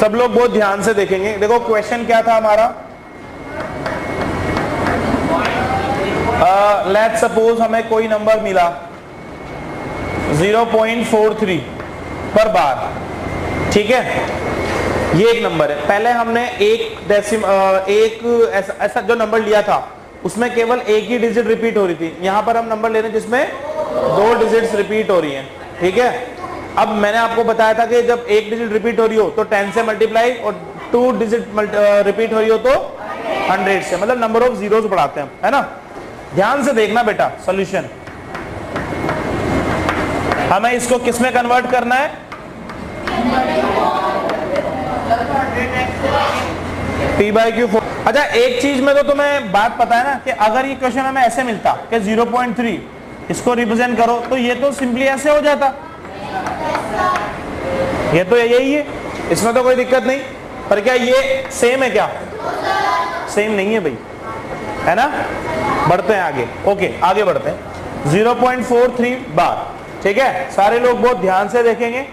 सब लोग बहुत ध्यान से देखेंगे। देखो क्वेश्चन क्या था हमारा, लेट्स सपोज हमें कोई नंबर मिला 0.43 पर बार, ठीक है, ये एक नंबर है। पहले हमने एक ऐसा जो नंबर लिया था उसमें केवल एक ही डिजिट रिपीट हो रही थी। यहां पर हम नंबर ले रहे हैं जिसमें 2 डिजिट्स रिपीट हो रही हैं, ठीक है। अब मैंने आपको बताया था कि जब एक डिजिट रिपीट हो रही हो तो 10 से मल्टीप्लाई, और 2 डिजिट रिपीट हो रही हो तो 100 से, मतलब नंबर ऑफ जीरोस बढ़ाते हैं, है ना। ध्यान से देखना बेटा सॉल्यूशन, हमें इसको किस में कन्वर्ट करना है, p/q। अच्छा एक चीज में तो तुम्हें बात पता है ना कि अगर ये क्वेश्चन हमें ऐसे मिलता कि 0.3 इसको रिप्रेजेंट करो तो ये तो सिंपली ऐसे हो जाता, ये तो यही है, इसमें तो कोई दिक्कत नहीं। पर क्या ये सेम है क्या, सेम नहीं है भाई, है ना। बढ़ते हैं आगे, ओके आगे बढ़ते हैं। 0.43 बार, ठीक है, सारे लोग बहुत ध्यान से देखेंगे।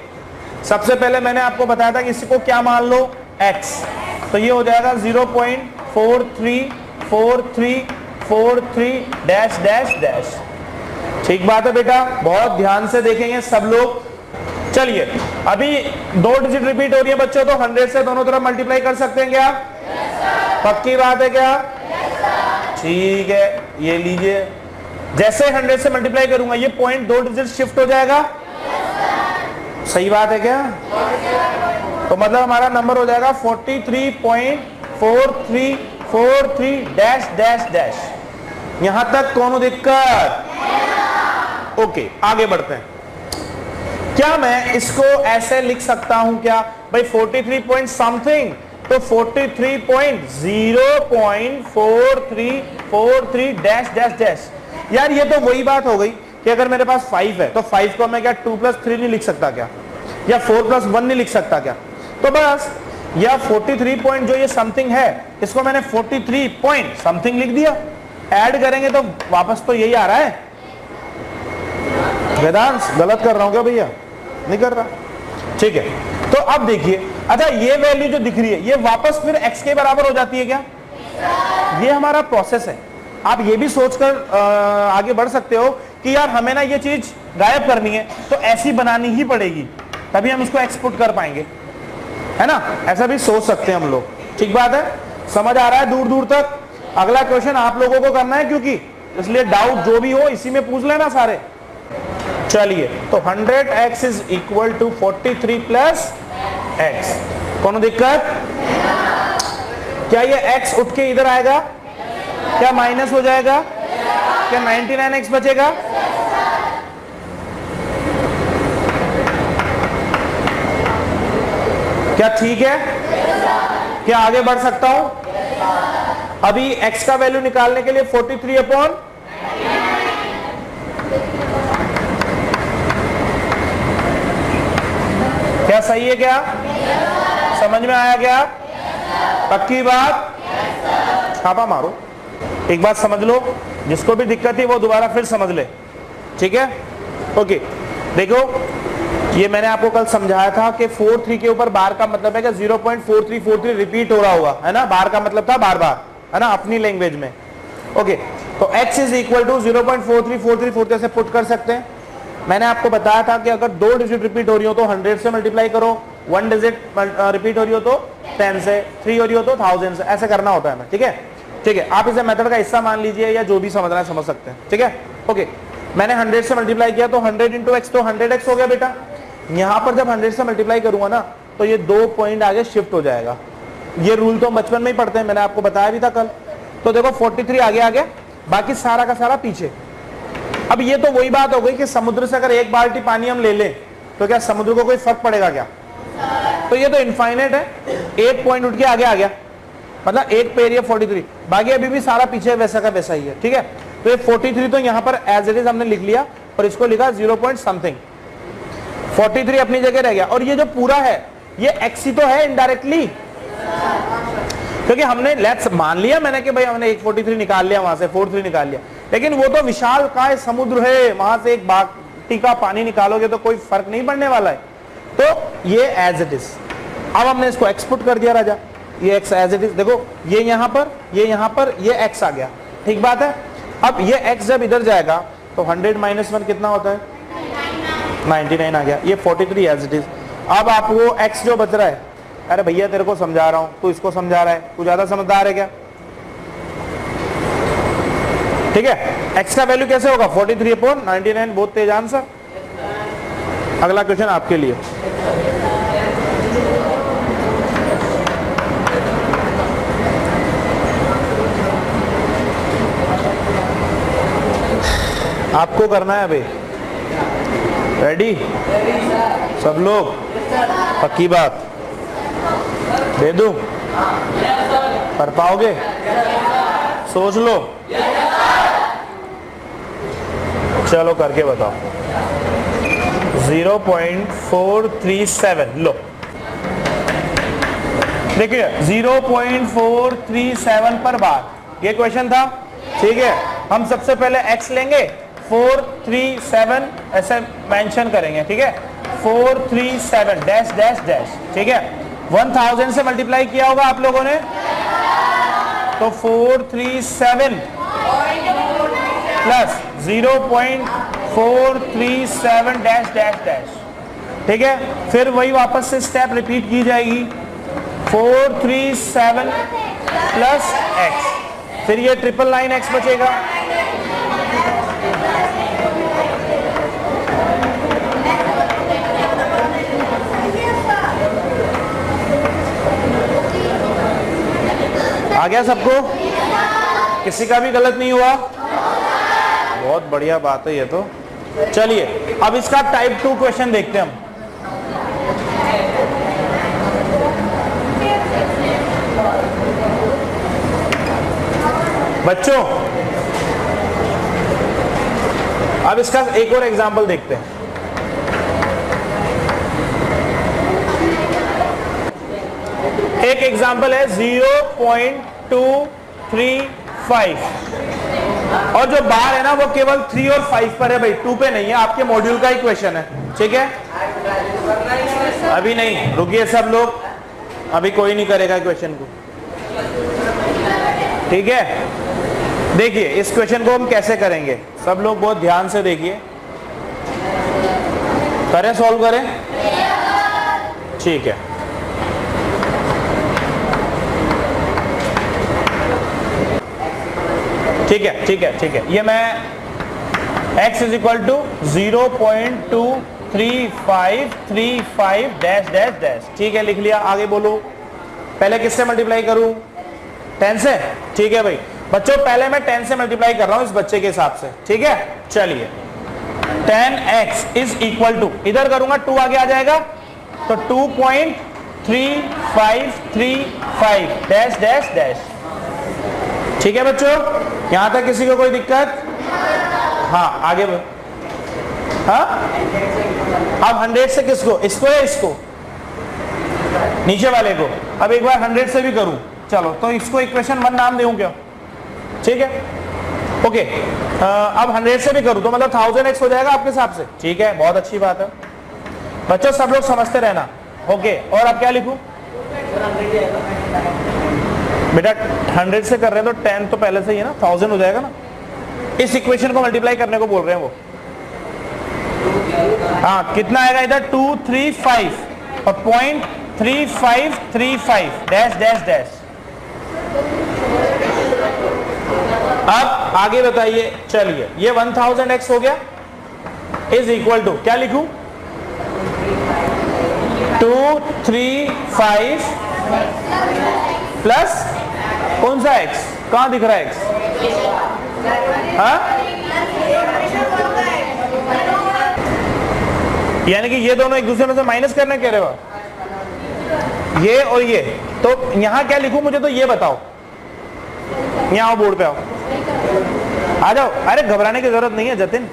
सबसे पहले मैंने आपको बताया था कि इसको क्या मान लो, x, तो ये हो जाएगा 0.434343 डैश डैश डैश, ठीक बात है बेटा, बहुत ध्यान से देखेंगे सब लोग। चलिए अभी 2 डिजिट रिपीट हो रही है बच्चों, तो 100 से दोनों तरफ मल्टीप्लाई कर सकते हैं क्या, पक्की बात है क्या, ठीक है, ये लीजिए, जैसे 100 से मल्टीप्लाई करूंगा ये पॉइंट 2 डिजिट शिफ्ट हो जाएगा, सही बात है क्या, तो मतलब हमारा नंबर हो जाएगा 43.4343 डैश डैश डैश। यहां तक कौन दिक्कत, ओके आगे बढ़ते हैं। क्या मैं इसको ऐसे लिख सकता हूं क्या भाई 43 पॉइंट समथिंग, तो 43.0.4343 डैश डैश डैश। यार ये तो वही बात हो गई कि अगर मेरे पास 5 है तो 5 को मैं क्या 2+3 नहीं लिख सकता क्या, या 4+1 नहीं लिख सकता क्या, तो बस या 43 पॉइंट जो ये समथिंग है इसको मैंने 43 पॉइंट समथिंग लिख दिया, ऐड करेंगे तो वापस तो यही आ रहा है। वेदांश गलत कर रहा हूं क्या भैया, नहीं कर रहा, ठीक है। तो अब देखिए, अच्छा ये वैल्यू जो दिख रही है ये वापस फिर x के बराबर हो जाती है क्या, ये हमारा प्रोसेस है। आप ये भी सोचकर आगे बढ़ सकते हो कि यार हमें ना ये चीज गायब करनी है तो ऐसी बनानी ही पड़ेगी, तभी हम इसको एक्सपोर्ट कर पाएंगे, है ना, ऐसा भी सोच सकते हैं हम लोग, ठीक बात है, समझ आ रहा है दूर दूर तक। अगला क्वेश्चन आप लोगों को करना है क्योंकि इसलिए डाउट जो भी हो इसी में पूछ लेना सारे। चलिए तो 100x is equal to 43 plus x, कौन दिक्कत, क्या ये x उठ के इधर आएगा, क्या माइनस हो जाएगा, क्या 99x बचेगा, क्या ठीक है, क्या आगे बढ़ सकता हूं। अभी x का वैल्यू निकालने के लिए 43 अपॉन, क्या सही है, क्या समझ में आया क्या, पक्की बात, छापा मारो, एक बात समझ लो, जिसको भी दिक्कत है वो दोबारा फिर समझ ले, ठीक है, ओके। देखो ये मैंने आपको कल समझाया था कि 43 के ऊपर बार का मतलब है कि 0.4343 रिपीट हो रहा होगा, है ना, बार का मतलब था बार बार, है ना, अपनी लैंग्वेज में, ओके। तो x इज इक्वल टू 0.4343 से पुट कर सकते हैं। मैंने आपको बताया था कि अगर 2 डिजिट रिपीट हो रही हो तो 100 से मल्टीप्लाई करो, 1 डिजिट रिपीट हो रही हो तो 10 से, 3 हो रही हो तो 1000 से, ऐसे करना होता है, ठीक है, ठीक है। आप इसे मेथड का हिस्सा मान लीजिए या जो भी समझना है समझ सकते हैं, ठीक है, ओके। मैंने 100 से मल्टीप्लाई किया तो 100 इंटू x तो 100x हो गया बेटा। यहां पर जब 100 से मल्टीप्लाई करूंगा ना तो ये 2 पॉइंट आगे शिफ्ट हो जाएगा, ये रूल तो बचपन में ही पढ़ते हैं, मैंने आपको बताया भी था कल। तो देखो 43 आगे आ गया, बाकी सारा का सारा पीछे। अब ये तो वही बात हो गई कि समुद्र से अगर एक बाल्टी पानी हम ले लें तो क्या समुद्र को कोई फर्क पड़ेगा क्या, तो ये तो इनफाइनाइट है, 1 पॉइंट उठ के आगे आ गया, मतलब एक पे एरिया 43, बाकी अभी भी सारा पीछे वैसा का वैसा ही है, ठीक है। तो ये 43 तो यहाँ पर एज इट इज हमने लिख लिया और इसको लिखा 0 पॉइंट समथिंग, 43 अपनी जगह रह गया। और ये जो पूरा है ये x ही तो है इनडायरेक्टली, क्योंकि हमने लेट्स मान लिया मैंने कि भाई हमने 143 निकाल लिया, वहां से 43 निकाल लिया, लेकिन वो तो विशाल काय समुद्र है, वहां से एक बाल्टी का पानी निकालोगे तो कोई फर्क नहीं पड़ने वाला है। तो ये एज इट इज, अब हमने इसको एक्स पुट कर दिया राजा, ये एक्स एज इट इज, देखो ये यहाँ पर, ये यहाँ पर, ये एक्स आ गया, ठीक बात है। अब ये एक्स जब इधर जाएगा तो 100 माइनस 1 कितना होता है, 99 आ गया, ये 43 एज इट इज। अब आपको एक्स जो बच रहा है, अरे भैया तेरे को समझा रहा हूं, तू इसको समझा रहा है, तू ज्यादा समझदार है क्या, ठीक है। एक्स का वैल्यू कैसे होगा, 43/99, बहुत तेज आंसर। अगला क्वेश्चन आपके लिए, आपको करना है अभी, रेडी सब लोग, पक्की बात, दे दूं, कर पाओगे, सोच लो, चलो करके बताओ। 0.437 लो, देखिए 0.437 पर बार, ये क्वेश्चन था, ठीक है। हम सबसे पहले x लेंगे, 437 ऐसे मेंशन करेंगे, ठीक है, 437 डैश डैश डैश, ठीक है। 1000 से मल्टीप्लाई किया होगा आप लोगों ने, तो 437 प्लस 0.437 डैश डैश डैश, ठीक है। फिर वही वापस से स्टेप रिपीट की जाएगी, 437 प्लस x, फिर ये 999x बचेगा, आ गया सबको, किसी का भी गलत नहीं हुआ, बहुत बढ़िया बात है ये तो। चलिए अब इसका टाइप 2 क्वेश्चन देखते हैं हम। बच्चों अब इसका एक और एग्जांपल देखते हैं। एक एग्जांपल है 0.235 और जो बार है ना वो केवल 3 और 5 पर है भाई, 2 पे नहीं है, आपके मॉड्यूल का ही क्वेश्चन है, ठीक है। अभी नहीं, रुकिए सब लोग, अभी कोई नहीं करेगा क्वेश्चन को, ठीक है। देखिए इस क्वेश्चन को हम कैसे करेंगे, सब लोग बहुत ध्यान से देखिए, करें सॉल्व करें, ठीक है। ठीक है ठीक है ठीक है, ये मैं x is equal to 0.23535 dash dash dash, ठीक है, लिख लिया। आगे बोलो, पहले किससे मल्टीप्लाई करूं, 10 से, ठीक है भाई। बच्चों पहले मैं 10 से मल्टीप्लाई कर रहा हूं इस बच्चे के हिसाब से, ठीक है। चलिए 10x इज इक्वल टू, इधर करूंगा 2 आगे आ जाएगा, तो 2.3535 डैश डैश डैश, ठीक है बच्चों, यहां तक किसी को कोई दिक्कत, हाँ आगे हाँ। अब 100 से किसको, इसको या इसको, नीचे वाले को। अब एक बार 100 से भी करूं, चलो तो इसको इक्वेशन 1 नाम दूं क्या, ठीक है, ओके। अब 100 से भी करूं तो मतलब 1000x हो जाएगा आपके हिसाब से, ठीक है, बहुत अच्छी बात है बच्चों, सब लोग समझते रहना, ओके। और अब क्या लिखूं बेटा, 100 से कर रहे हैं तो 10 तो पहले से ही है ना, 1000 हो जाएगा ना, इस इक्वेशन को मल्टीप्लाई करने को बोल रहे हैं वो, हाँ कितना आएगा इधर 235 और 0.3535 डैश डैश डैश। अब आगे बताइए, चलिए ये 1000x हो गया, इज इक्वल टू क्या लिखूं, 235 प्लस कौन सा x, कहां दिख रहा है x, हाँ यानी कि ये दोनों एक दूसरे में से माइनस करने कह रहे हो, ये और ये, तो यहां क्या लिखूं मुझे तो ये बताओ, यहां आओ बोर्ड पे आओ, आ जाओ, अरे घबराने की जरूरत नहीं है जतिन,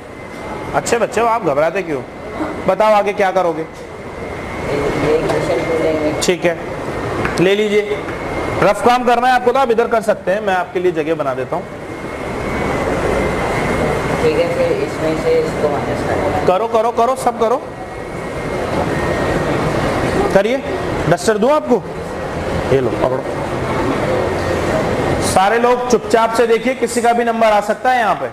अच्छे बच्चे हो आप, घबराते क्यों, बताओ आगे क्या करोगे, ठीक है ले लीजिए, रफ काम करना है आपको तो आप इधर कर सकते हैं, मैं आपके लिए जगह बना देता हूँ, ठीक है। फिर इसमें से इसको माइनस करो करो करो, सब करो, करिए। डस्टर दूं आपको? ये लो पकड़ो। सारे लोग चुपचाप से देखिए, किसी का भी नंबर आ सकता है यहां पे।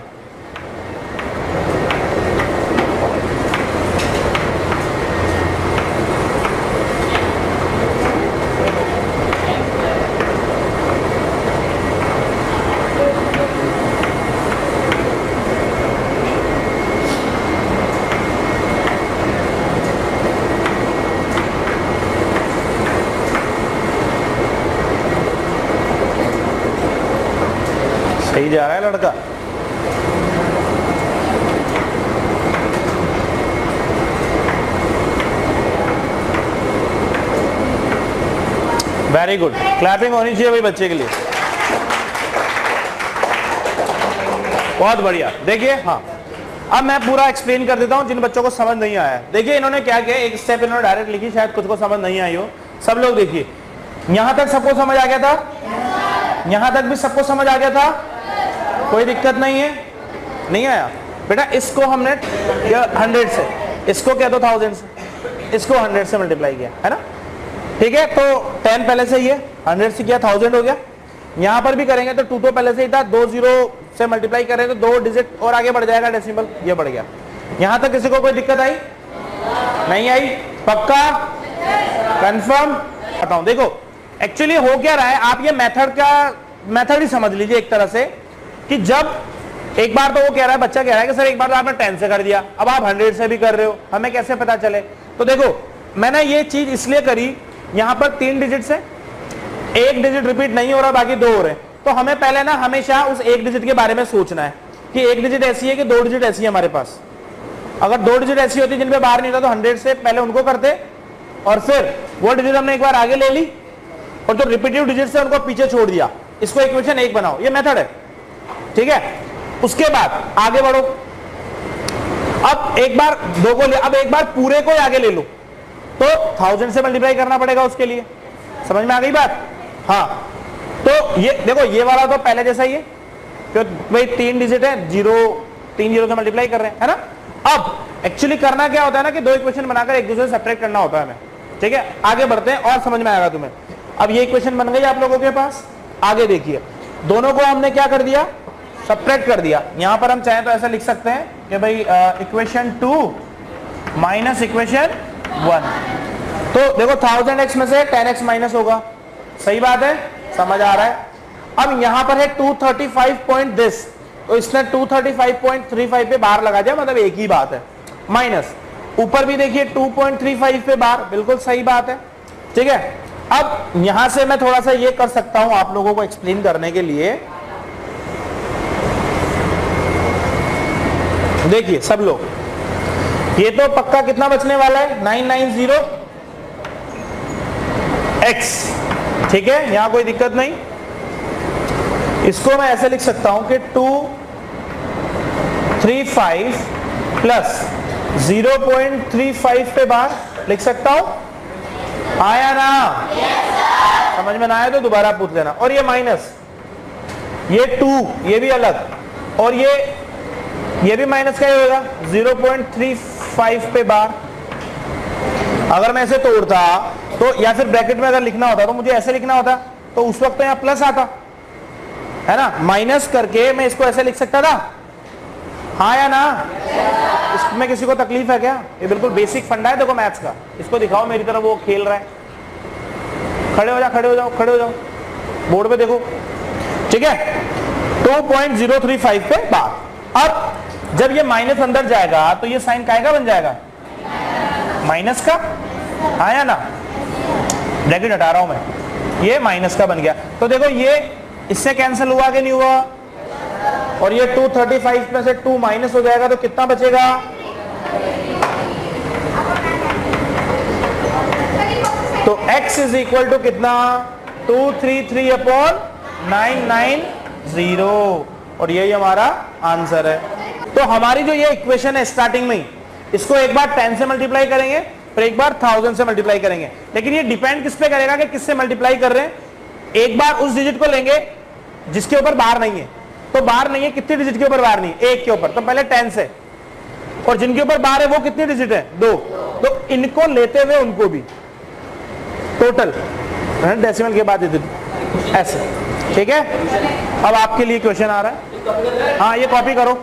सही जा रहा है लड़का। वेरी गुड, क्लैपिंग होनी चाहिए भाई बच्चे के लिए। बहुत बढ़िया। देखिए, हाँ अब मैं पूरा एक्सप्लेन कर देता हूं जिन बच्चों को समझ नहीं आया। देखिए इन्होंने क्या किया, एक स्टेप इन्होंने डायरेक्ट लिखी, शायद कुछ को समझ नहीं आई हो। सब लोग देखिए, यहां तक सबको समझ आ गया था? यहां तक भी सबको समझ आ गया था? कोई दिक्कत नहीं है? नहीं आया बेटा? इसको हमने 100 से, इसको क्या दो 1000 से, इसको 100 से मल्टीप्लाई किया है ना, ठीक है। तो 10 पहले से ही है, 100 से किया 1000 हो गया। यहां पर भी करेंगे तो 2 तो पहले से ही था, 2 0 से मल्टीप्लाई करेंगे तो 2 डिजिट और आगे बढ़ जाएगा डेसिमल, ये बढ़ गया। यहां तक किसी को कोई दिक्कत आई? नहीं आई? पक्का? कंफर्म? बताऊं, देखो एक्चुअली हो क्या रहा है, आप ये मेथड ही समझ लीजिए एक तरह से, कि जब एक बार तो वो कह रहा है, बच्चा कह रहा है कि सर एक बार तो आपने 10 से कर दिया, अब आप 100 से भी कर रहे हो, हमें कैसे पता चले? तो देखो मैंने ये चीज इसलिए करी, यहां पर 3 डिजिट से एक डिजिट रिपीट नहीं हो रहा, बाकी 2 हो रहे हैं, तो हमें पहले ना हमेशा उस एक डिजिट के बारे में सोचना है कि एक डिजिट ऐसी है कि 2 डिजिट ऐसी है हमारे पास। अगर 2 डिजिट ऐसी होती जिनपे बाहर नहीं था तो 100 से पहले उनको करते, और फिर वो डिजिट हमने एक बार आगे ले ली और जो रिपीटिव डिजिट से उनको पीछे छोड़ दिया। इसको इक्वेशन 1 बनाओ, ये मेथड है, ठीक है। उसके बाद आगे बढ़ो, अब एक बार 2 को ले, अब एक बार पूरे को आगे ले लो, तो 1000 से मल्टीप्लाई करना पड़ेगा उसके लिए। समझ में आ गई बात? हाँ, तो ये देखो, ये वाला तो पहले जैसा ही है, तो भाई 3 डिजिट है, 3 0 से मल्टीप्लाई कर रहे हैं, है ना। अब एक्चुअली करना क्या होता है ना कि 2 इक्वेशन बनाकर एक दूसरे से सेपरेट करना होता है हमें, ठीक है। आगे बढ़ते हैं और समझ में आएगा तुम्हें। अब ये इक्वेशन बन गई आप लोगों के पास, आगे देखिए, दोनों को हमने क्या कर दिया, सेपरेट कर दिया। यहां पर हम चाहें तो ऐसा लिख सकते हैं कि भाई इक्वेशन 2 माइनस इक्वेशन 1, तो देखो 1000x में से 10x माइनस होगा, सही बात है, समझ आ रहा है। अब यहां पर है 235 पॉइंट दिस, तो इसने 235.35 पे बार लगा दिया, मतलब एक ही बात है, माइनस ऊपर भी देखिए 2.35 पे बार, बिल्कुल सही बात है, ठीक है। अब यहां से मैं थोड़ा सा ये कर सकता हूं आप लोगों को एक्सप्लेन करने के लिए। देखिए सब लोग, ये तो पक्का कितना बचने वाला है, 990x, ठीक है, यहां कोई दिक्कत नहीं। इसको मैं ऐसे लिख सकता हूं कि 235 प्लस 0.35 पे बार लिख सकता हूं, आया ना? समझ में ना आया तो दोबारा पूछ लेना। और ये माइनस, ये 2, ये भी अलग, और ये भी माइनस का ही होगा 0.35 पे बार। अगर मैं ऐसे तोड़ता तो, या फिर ब्रैकेट में अगर लिखना होता तो मुझे ऐसे लिखना होता, तो उस वक्त तो यहां प्लस आता है ना, माइनस करके मैं इसको ऐसे लिख सकता था, हाँ या ना? इसमें किसी को तकलीफ है क्या? ये बिल्कुल बेसिक फंडा है देखो मैथ्स का। इसको दिखाओ मेरी तरफ, वो खेल रहा है, खड़े हो जाओ, खड़े हो जाओ, खड़े हो जाओ, बोर्ड पे देखो, ठीक है। 2.035 पे बार। अब जब ये माइनस अंदर जाएगा तो ये साइन काय का बन जाएगा, माइनस का, हाँ या ना? ब्रैकेट हटा रहा हूं मैं, ये माइनस का बन गया। तो देखो ये इससे कैंसिल हुआ कि नहीं हुआ, और ये 235 में से 2 माइनस हो जाएगा तो कितना बचेगा, तो x इज इक्वल टू कितना, 233/990, और यही हमारा आंसर है। तो हमारी जो ये इक्वेशन है स्टार्टिंग में, इसको एक बार 10 से मल्टीप्लाई करेंगे, फिर एक बार 1000 से मल्टीप्लाई करेंगे, लेकिन ये डिपेंड किस पे करेगा कि किससे मल्टीप्लाई कर रहे हैं। एक बार उस डिजिट को लेंगे जिसके ऊपर बार नहीं है, तो बार नहीं है, कितने डिजिट के ऊपर बार नहीं, 1 के ऊपर, तो पहले 10 से, और जिनके ऊपर बार है वो कितने डिजिट है, 2, तो इनको लेते हुए उनको भी, टोटल डेसिमल के बाद ऐसे, ठीक है। अब आपके लिए क्वेश्चन आ रहा है, हाँ ये कॉपी करो।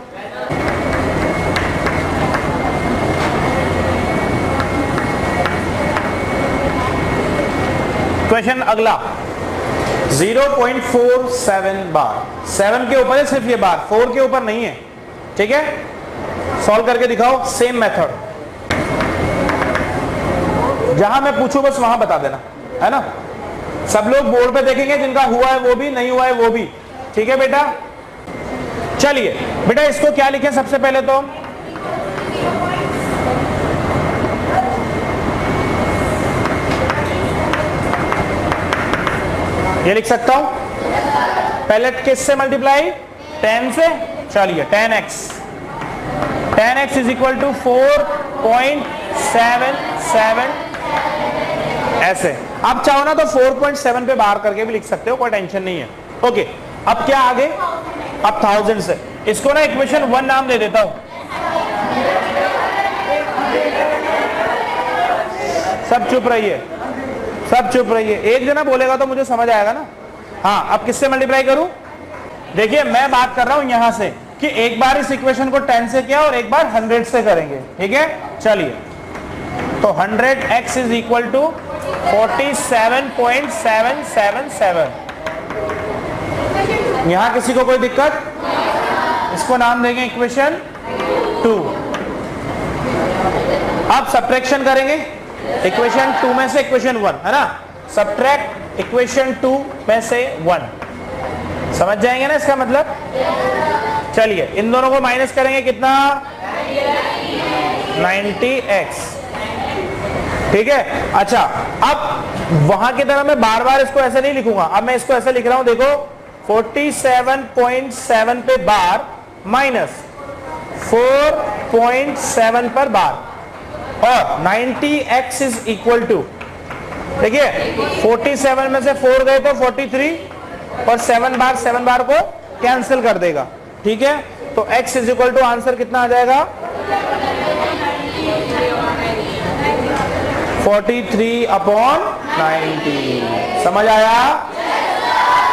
क्वेश्चन अगला 0.47 बार, 7 के ऊपर है सिर्फ ये बार, 4 के ऊपर नहीं है, ठीक है। सॉल्व करके दिखाओ, सेम मेथड, जहां मैं पूछूं बस वहां बता देना, है ना। सब लोग बोर्ड पे देखेंगे, जिनका हुआ है वो भी, नहीं हुआ है वो भी, ठीक है बेटा। चलिए बेटा, इसको क्या लिखें सबसे पहले तो, ये लिख सकता हूं, पहले किससे मल्टीप्लाई, 10 से, चलिए 10x, 10x is equal to 4.77, ऐसे। आप चाहो ना तो 4.7 पे बाहर करके भी लिख सकते हो, कोई टेंशन नहीं है। ओके, अब क्या आगे, अब 1000 से, इसको ना इक्वेशन 1 नाम दे देता हूं। सब चुप रहिए, सब चुप रहिए, एक जना बोलेगा तो मुझे समझ आएगा ना। हाँ, अब किससे मल्टीप्लाई करूं, देखिए मैं बात कर रहा हूं यहां से कि एक बार इस इक्वेशन को 10 से किया और एक बार 100 से करेंगे, ठीक है। चलिए, तो 100x इज इक्वल टू 47.777। यहां किसी को कोई दिक्कत, इसको नाम देंगे इक्वेशन 2। अब सब्ट्रैक्शन करेंगे इक्वेशन 2 में से इक्वेशन 1, है ना। सब्ट्रैक्ट इक्वेशन 2 में से 1, समझ जाएंगे ना इसका मतलब। चलिए इन दोनों को माइनस करेंगे, कितना, 90x, ठीक है। अच्छा, अब वहां की तरह मैं बार बार इसको ऐसे नहीं लिखूंगा, अब मैं इसको ऐसे लिख रहा हूं, देखो 47.7 पे बार माइनस 4.7 पर बार, और 90x इज इक्वल टू, देखिए 47 में से 4 गए तो 43, और 7 बार को कैंसिल कर देगा, ठीक है। तो x is equal to answer कितना आ जाएगा, 43/90। समझ आया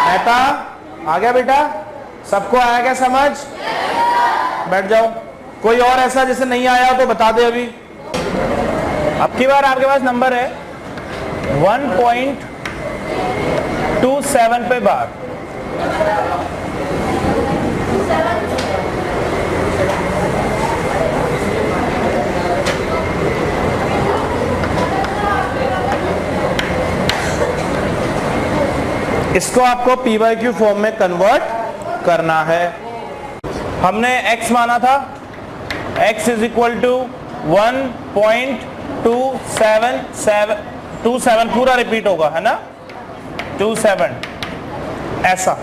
मेहता, आ गया बेटा, सबको आया क्या समझ, बैठ जाओ। कोई और ऐसा जिसे नहीं आया तो बता दे अभी। अब की बार आपके पास नंबर है 1.27 पे बार, इसको आपको PYQ फॉर्म में कन्वर्ट करना है। हमने x माना था, x इज इक्वल टू 1.27 पूरा रिपीट होगा, है ना, 27 ऐसा,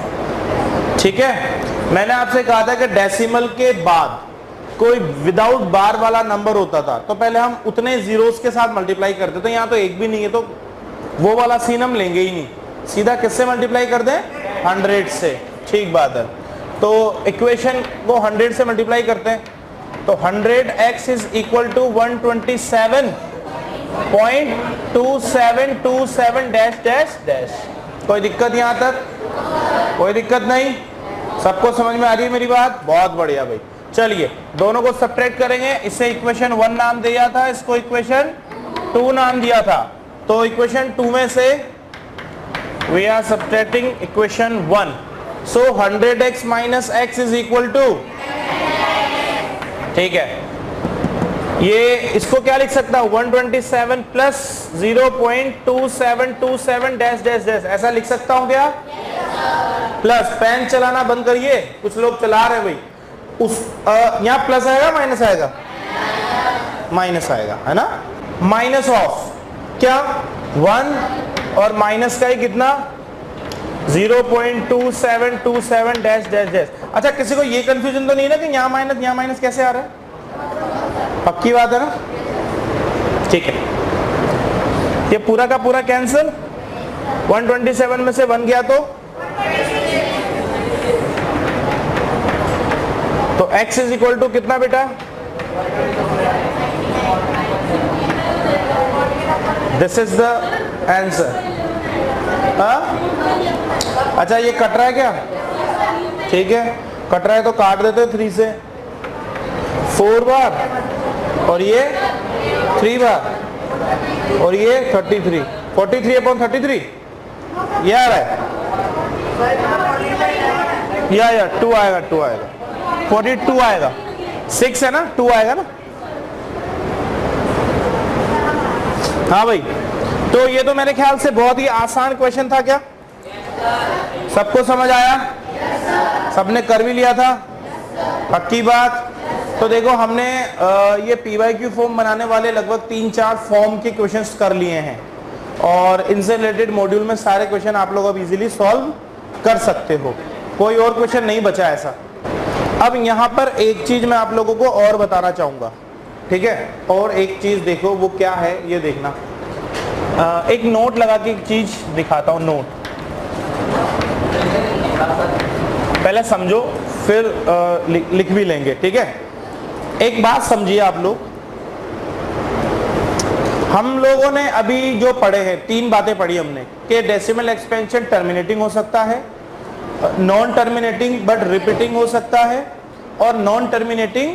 ठीक है। मैंने आपसे कहा था कि डेसिमल के बाद कोई विदाउट बार वाला नंबर होता था तो पहले हम उतने जीरोस के साथ मल्टीप्लाई करते थे। यहाँ तो एक भी नहीं है तो वो वाला सीन हम लेंगे ही नहीं, सीधा किससे मल्टीप्लाई कर दें, 100 से, ठीक बात है। तो इक्वेशन को 100 से मल्टीप्लाई करते हैं, तो 100x is equal to 127.2727 dash dash dash. कोई दिक्कत यहाँ तक, कोई दिक्कत नहीं, सबको समझ में आ रही है मेरी बात, बहुत बढ़िया भाई। चलिए दोनों को सब्ट्रैक्ट करेंगे, इसे इक्वेशन 1 नाम दिया था, इसको इक्वेशन 2 नाम दिया था। तो इक्वेशन 2 में से we are subtracting equation 1, so 100x minus x is equal to, ठीक है। ये इसको क्या लिख सकता हूं, 127 प्लस 0.2727 डैश डैश डैश, ऐसा लिख सकता हूं क्या, प्लस पेन चलाना बंद करिए, कुछ लोग चला रहे भाई। उस यहाँ प्लस आएगा माइनस आएगा, माइनस आएगा, है ना। माइनस ऑफ क्या, 1 और माइनस का ही कितना, 0.2727 डैश डैश डैश। अच्छा, किसी को ये कंफ्यूजन तो नहीं ना कि यहाँ माइनस कैसे आ रहा है, पक्की बात है ना, ठीक है। ये पूरा का पूरा कैंसिल, 127 में से 1 गया तो x इज इक्वल टू कितना बेटा, दिस इज द आंसर। अच्छा ये कट रहा है क्या? ठीक है, कट रहा है तो काट देते 3 से 4 बार और ये 3 बार और ये 33, 43/33 ये आ रहा है या 2 आएगा, 2 आएगा, 42 आएगा, 6 है ना, 2 आएगा ना। हाँ भाई, तो ये तो मेरे ख्याल से बहुत ही आसान क्वेश्चन था। क्या सबको समझ आया? सबने कर भी लिया था? पक्की बात? तो देखो हमने ये PYQ फॉर्म बनाने वाले लगभग 3-4 फॉर्म के क्वेश्चंस कर लिए हैं और इनसे रिलेटेड मॉड्यूल में सारे क्वेश्चन आप लोग अब इजीली सॉल्व कर सकते हो, कोई और क्वेश्चन नहीं बचा ऐसा। अब यहाँ पर एक चीज मैं आप लोगों को और बताना चाहूंगा, ठीक है? और एक चीज देखो, वो क्या है ये देखना। एक नोट लगा के एक चीज दिखाता हूं, नोट पहले समझो फिर लिख भी लेंगे, ठीक है? एक बात समझिए आप लोग, हम लोगों ने अभी जो पढ़े हैं 3 बातें पढ़ी हमने कि डेसिमल एक्सपेंशन टर्मिनेटिंग हो सकता है, नॉन टर्मिनेटिंग बट रिपीटिंग हो सकता है और नॉन टर्मिनेटिंग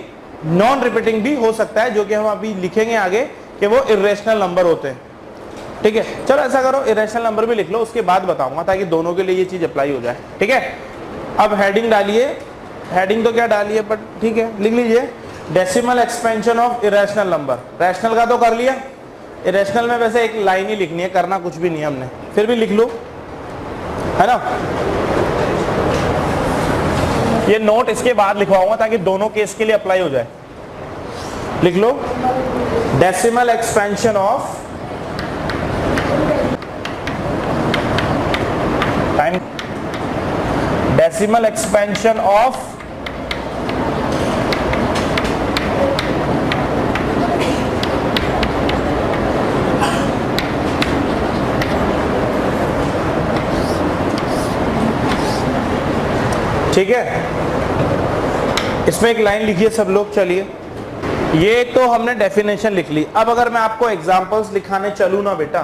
नॉन रिपीटिंग भी हो सकता है, जो कि हम अभी लिखेंगे आगे कि वो इरेशनल नंबर होते हैं, ठीक है? चलो ऐसा करो, इरेशनल नंबर भी लिख लो, उसके बाद बताऊंगा ताकि दोनों के लिए ये चीज अप्लाई हो जाए, ठीक है? अब हेडिंग डालिए, हेडिंग तो क्या डालिए बट ठीक है लिख लीजिए, decimal expansion of irrational number. Rational का तो कर लिया, इरेशनल में वैसे एक लाइन ही लिखनी है, करना कुछ भी नहीं है हमने, फिर भी लिख लो, है ना? ये नोट इसके बाद लिखवाऊंगा ताकि दोनों केस के लिए अप्लाई हो जाए। लिख लो, decimal expansion of time, decimal expansion of ठीक है? इसमें एक लाइन लिखिए सब लोग। चलिए, ये तो हमने डेफिनेशन लिख ली। अब अगर मैं आपको एग्जांपल्स लिखाने चलूं ना बेटा,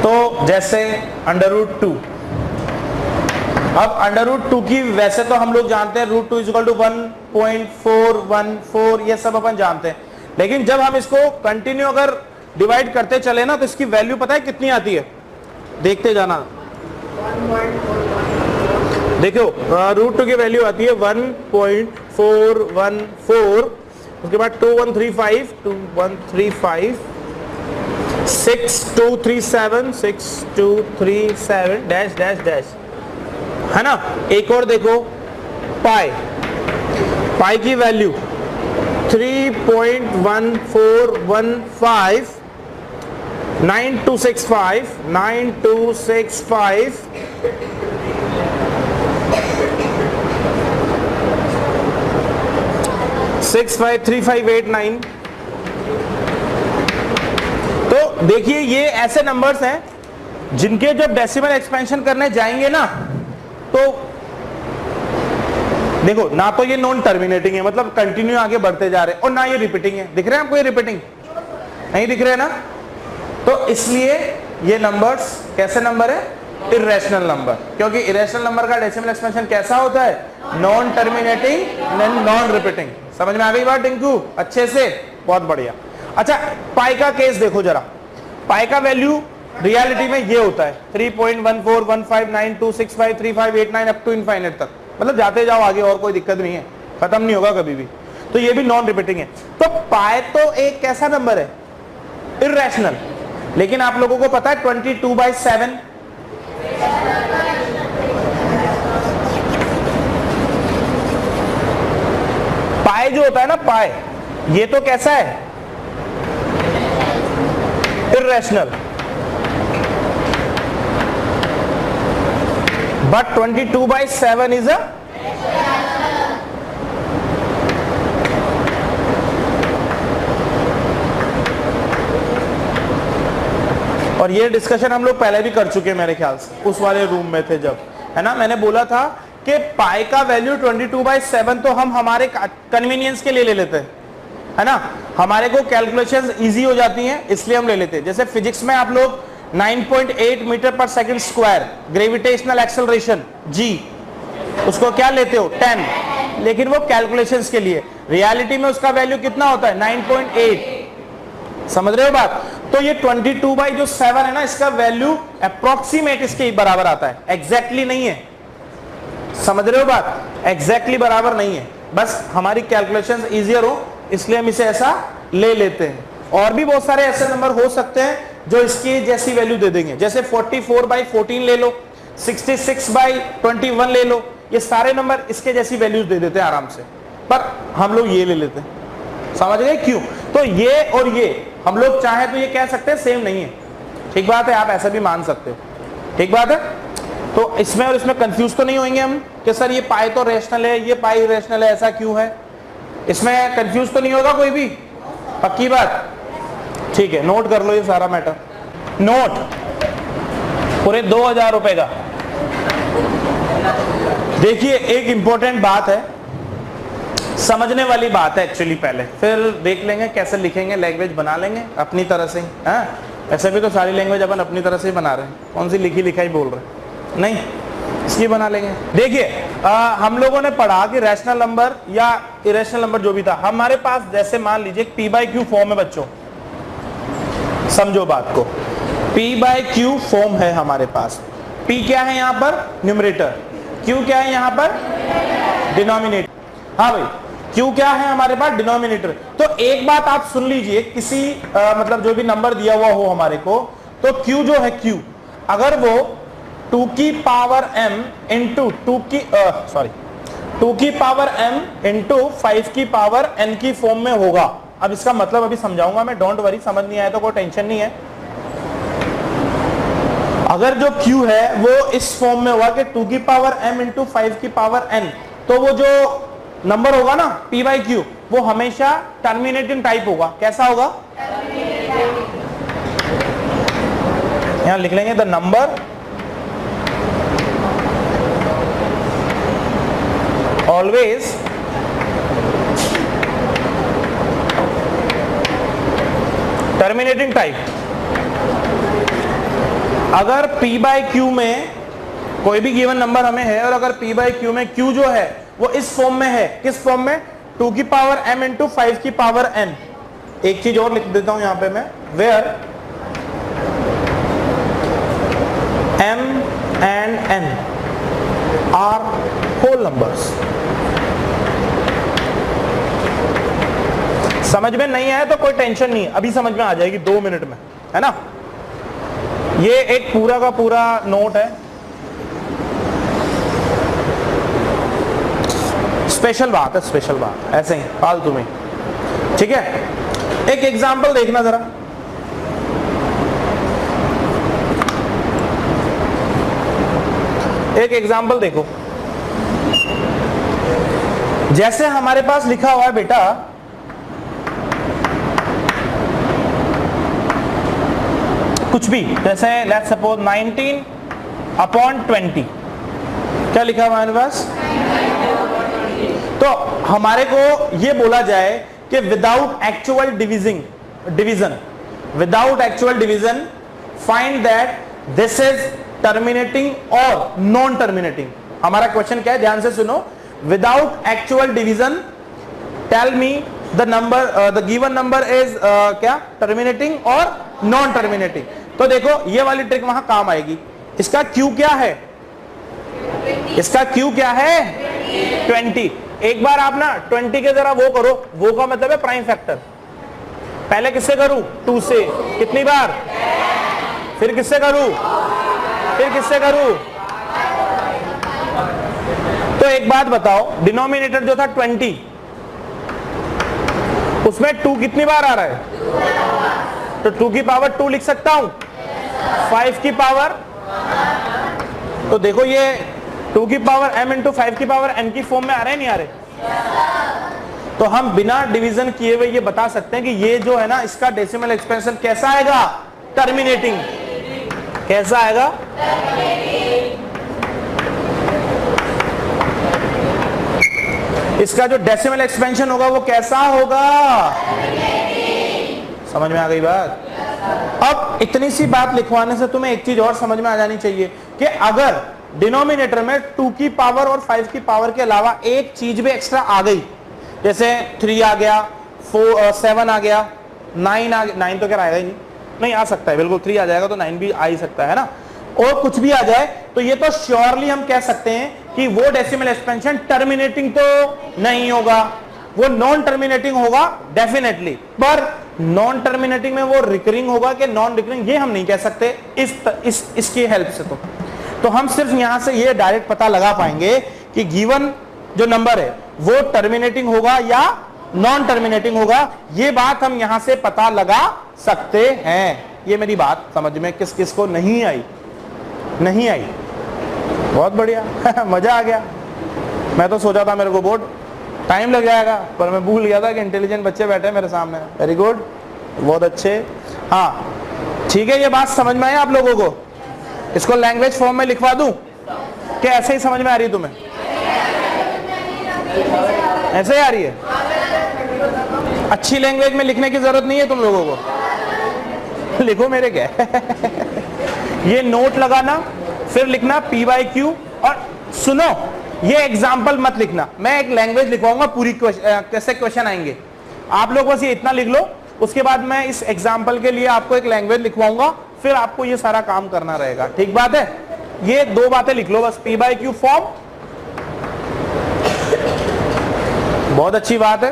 तो जैसे √2। अब √2 की वैसे तो हम लोग जानते हैं √2 = 1.414, ये सब अपन जानते हैं, लेकिन जब हम इसको कंटिन्यू अगर डिवाइड करते चले ना तो इसकी वैल्यू पता है कितनी आती है? देखते जाना, देखो √2 की वैल्यू आती है 1.414, उसके बाद 2135 6237 6237 डैश डैश डैश, है ना? एक और देखो, पाई की वैल्यू 3.1415 9265 653589। तो देखिए ये ऐसे नंबर्स हैं जिनके जब डेसिमल एक्सपेंशन करने जाएंगे ना, तो देखो ना तो ये नॉन टर्मिनेटिंग है, मतलब कंटिन्यू आगे बढ़ते जा रहे हैं, और ना ये रिपीटिंग है। दिख रहे हैं आपको ये रिपीटिंग? नहीं दिख रहे हैं ना? तो इसलिए ये नंबर्स कैसे नंबर है? इरेशनल नंबर, क्योंकि इरेशनल नंबर का डेसिमल एक्सपेंशन कैसा होता है? Non terminating non repeating. समझ में आ गई बात टिंकू? अच्छे से, बहुत बढ़िया। अच्छा, पाई का केस देखो जरा। पाई का वैल्यू रियलिटी में ये होता है 3.141592653589 अप टू इनफाइनाइट तक, मतलब जाते जाओ आगे, और कोई दिक्कत नहीं है, खत्म नहीं होगा कभी भी। तो ये भी नॉन रिपीटिंग है। तो पाई तो एक कैसा नंबर है? इरेशनल। लेकिन आप लोगों को पता है 22/7 पाई जो होता है ना, पाई, ये तो कैसा है? इरेशनल। बट 22/7 इज अ और ये डिस्कशन हम लोग पहले भी कर चुके हैं मेरे ख्याल से, उस वाले रूम में थे जब, है ना? मैंने बोला था कि पाई का वैल्यू 22/7 तो हम हमारे कन्वीनियंस के लिए ले लेते हैं, है ना? हमारे को कैलकुलेशंस इजी हो जाती हैं, इसलिए हम ले लेते हैं। जैसे फिजिक्स में आप लोग 9.8 मीटर पर सेकंड स्क्वायर ग्रेविटेशनल एक्सेलरेशन जी, उसको क्या लेते हो 10, लेकिन वो कैलकुलेशंस के लिए। रियलिटी में उसका वैल्यू कितना होता है 9.8। समझ रहे हो बात? तो ये 22/7 है ना, इसका वैल्यू अप्रोक्सीमेट इसके बराबर आता है, एग्जैक्टली नहीं है। समझ रहे हो बात? एग्जैक्टली बराबर नहीं है, बस हमारी कैलकुलेशंस इजियर हो इसलिए हम इसे ऐसा ले लेते हैं। और भी बहुत सारे ऐसे नंबर हो सकते हैं जो इसकी जैसी वैल्यू दे देंगे, जैसे 44/14 ले लो, 66/21 ले लो, ये सारे नंबर इसके जैसी वैल्यूज दे देते हैं आराम से, पर हम लोग ये ले लेते हैं। समझ गए क्यों? तो ये और ये हम लोग चाहे तो ये कह सकते हैं सेम नहीं है, ठीक बात है, आप ऐसा भी मान सकते हो, ठीक बात है। तो इसमें और इसमें कंफ्यूज तो नहीं होंगे हम कि सर ये पाई तो रेशनल है, ये पाई इरेशनल है, ऐसा क्यों है? इसमें कंफ्यूज तो नहीं होगा कोई भी? पक्की बात? ठीक है, नोट कर लो ये सारा मैटर। नोट पूरे 2000 रुपए का। देखिए एक इंपॉर्टेंट बात है, समझने वाली बात है एक्चुअली, पहले फिर देख लेंगे कैसे लिखेंगे, लैंग्वेज बना लेंगे अपनी तरह से। हाँ, ऐसे भी तो सारी लैंग्वेज अपन अपनी तरह से ही बना रहे हैं, कौन सी लिखी लिखाई बोल रहे हैं? नहीं, इसकी बना लेंगे। देखिए हम लोगों ने पढ़ा कि रैशनल नंबर या इरेशनल नंबर जो भी था हमारे पास, जैसे मान लीजिए p/q फॉर्म है बच्चों, समझो बात को, p/q फॉर्म है हमारे पास। p क्या है यहाँ पर? न्यूमरेटर। q क्या है यहाँ पर? डिनोमिनेटर। हाँ भाई, q क्या है हमारे पास? डिनोमिनेटर। तो एक बात आप सुन लीजिए, किसी मतलब जो भी नंबर दिया हुआ हो हमारे को, तो q जो है q, अगर वो 2 की पावर m इंटू 2 की पावर m इंटू 5 की पावर n की फॉर्म में होगा। अब इसका मतलब अभी समझाऊंगा मैं, डोंट वरी, समझ नहीं आया तो कोई टेंशन नहीं है। अगर जो q है वो इस फॉर्म में हुआ कि 2 की पावर m इंटू 5 की पावर n, तो वो जो नंबर होगा ना p/q, वो हमेशा टर्मिनेटिंग टाइप होगा। कैसा होगा? यहां लिख लेंगे the number always terminating type। अगर p/q में कोई भी गिवन नंबर हमें है और अगर p/q में q जो है वो इस फॉर्म में है, किस फॉर्म में? 2 की पावर m इंटू 5 की पावर n। एक चीज और लिख देता हूं यहां पे मैं, where m and n are whole numbers। समझ में नहीं आया तो कोई टेंशन नहीं, अभी समझ में आ जाएगी 2 मिनट में, है ना। ये एक पूरा का पूरा नोट है, स्पेशल बात है, स्पेशल बात, ऐसे ही फालतू में, ठीक है। एक एग्जांपल देखना जरा, एक एग्जांपल देखो। जैसे हमारे पास लिखा हुआ है बेटा, कुछ भी, जैसे लेट्स सपोज 19/20, क्या लिखा हुआ है हमारे पास? तो हमारे को ये बोला जाए कि without actual division find that this is terminating और नॉन टर्मिनेटिंग। हमारा क्वेश्चन क्या है, ध्यान से सुनो। Without actual division tell me the number, the given number is क्या? टर्मिनेटिंग और नॉन टर्मिनेटिंग। तो देखो ये वाली ट्रिक वहां काम आएगी। इसका Q क्या है? इसका Q क्या है? 20। एक बार आप ना 20 के जरा वो करो, वो का मतलब है प्राइम फैक्टर। पहले किससे करूं? 2 से। कितनी बार? फिर किससे करूं? फिर किससे करूं? तो एक बात बताओ, डिनोमिनेटर जो था 20, उसमें 2 कितनी बार आ रहा है? तो 2 की पावर 2 लिख सकता हूं, 5 की पावर, तो देखो ये 2 की पावर m इंटू 5 की पावर n की फॉर्म में आ रहे हैं, नहीं आ रहे? तो हम बिना डिवीजन किए हुए ये बता सकते हैं कि ये जो है ना, इसका डेसिमल एक्सपेंशन कैसा आएगा? टर्मिनेटिंग। कैसा आएगा? इसका जो डेसिमल एक्सपेंशन होगा वो कैसा होगा? समझ में आ गई बात? अब इतनी सी बात लिखवाने से तुम्हें एक चीज और समझ में आ जानी चाहिए कि अगर डिनोमिनेटर में 2 की पावर और 5 की पावर के अलावा एक चीज भी एक्स्ट्रा आ गई, जैसे 3 आ गया, 7 आ गया, 9 आ गया, 9 तो क्या आएगा ही नहीं आ सकता है, बिल्कुल 3 आ जाएगा तो 9 भी आ ही सकता है ना, और कुछ भी आ जाए तो ये तो श्योरली हम कह सकते हैं कि वो डेसिमल एक्सपेंशन टर्मिनेटिंग तो नहीं होगा, वो नॉन टर्मिनेटिंग होगा डेफिनेटली, पर नॉन टर्मिनेटिंग में वो रिकरिंग होगा कि नॉन रिकरिंग ये हम नहीं कह सकते इसकी हेल्प से। तो हम सिर्फ यहां से ये डायरेक्ट पता लगा पाएंगे कि गिवन जो नंबर है वो टर्मिनेटिंग होगा या नॉन टर्मिनेटिंग होगा, ये बात हम यहां से पता लगा सकते हैं। ये मेरी बात समझ में किस किस को नहीं आई? नहीं आई? बहुत बढ़िया मजा आ गया। मैं तो सोचा था मेरे को बोर्ड टाइम लग जाएगा, पर मैं भूल गया था कि इंटेलिजेंट बच्चे बैठे मेरे सामने। वेरी गुड, बहुत अच्छे। हाँ ठीक है, ये बात समझ में आई आप लोगों को? इसको लैंग्वेज फॉर्म में लिखवा दूं कि ऐसे ही समझ में आ रही है तुम्हें? ऐसे ही आ रही है? अच्छी लैंग्वेज में लिखने की जरूरत नहीं है तुम लोगों को, लिखो मेरे क्या ये नोट लगाना, फिर लिखना P/Q, और सुनो ये एग्जाम्पल मत लिखना, मैं एक लैंग्वेज लिखवाऊंगा पूरी कैसे क्वेश्चन आएंगे, आप लोग बस ये इतना लिख लो, उसके बाद मैं इस एग्जाम्पल के लिए आपको एक लैंग्वेज लिखवाऊंगा, फिर आपको ये सारा काम करना रहेगा। ठीक बात है? ये 2 बातें लिख लो बस, P/Q फॉर्म, बहुत अच्छी बात है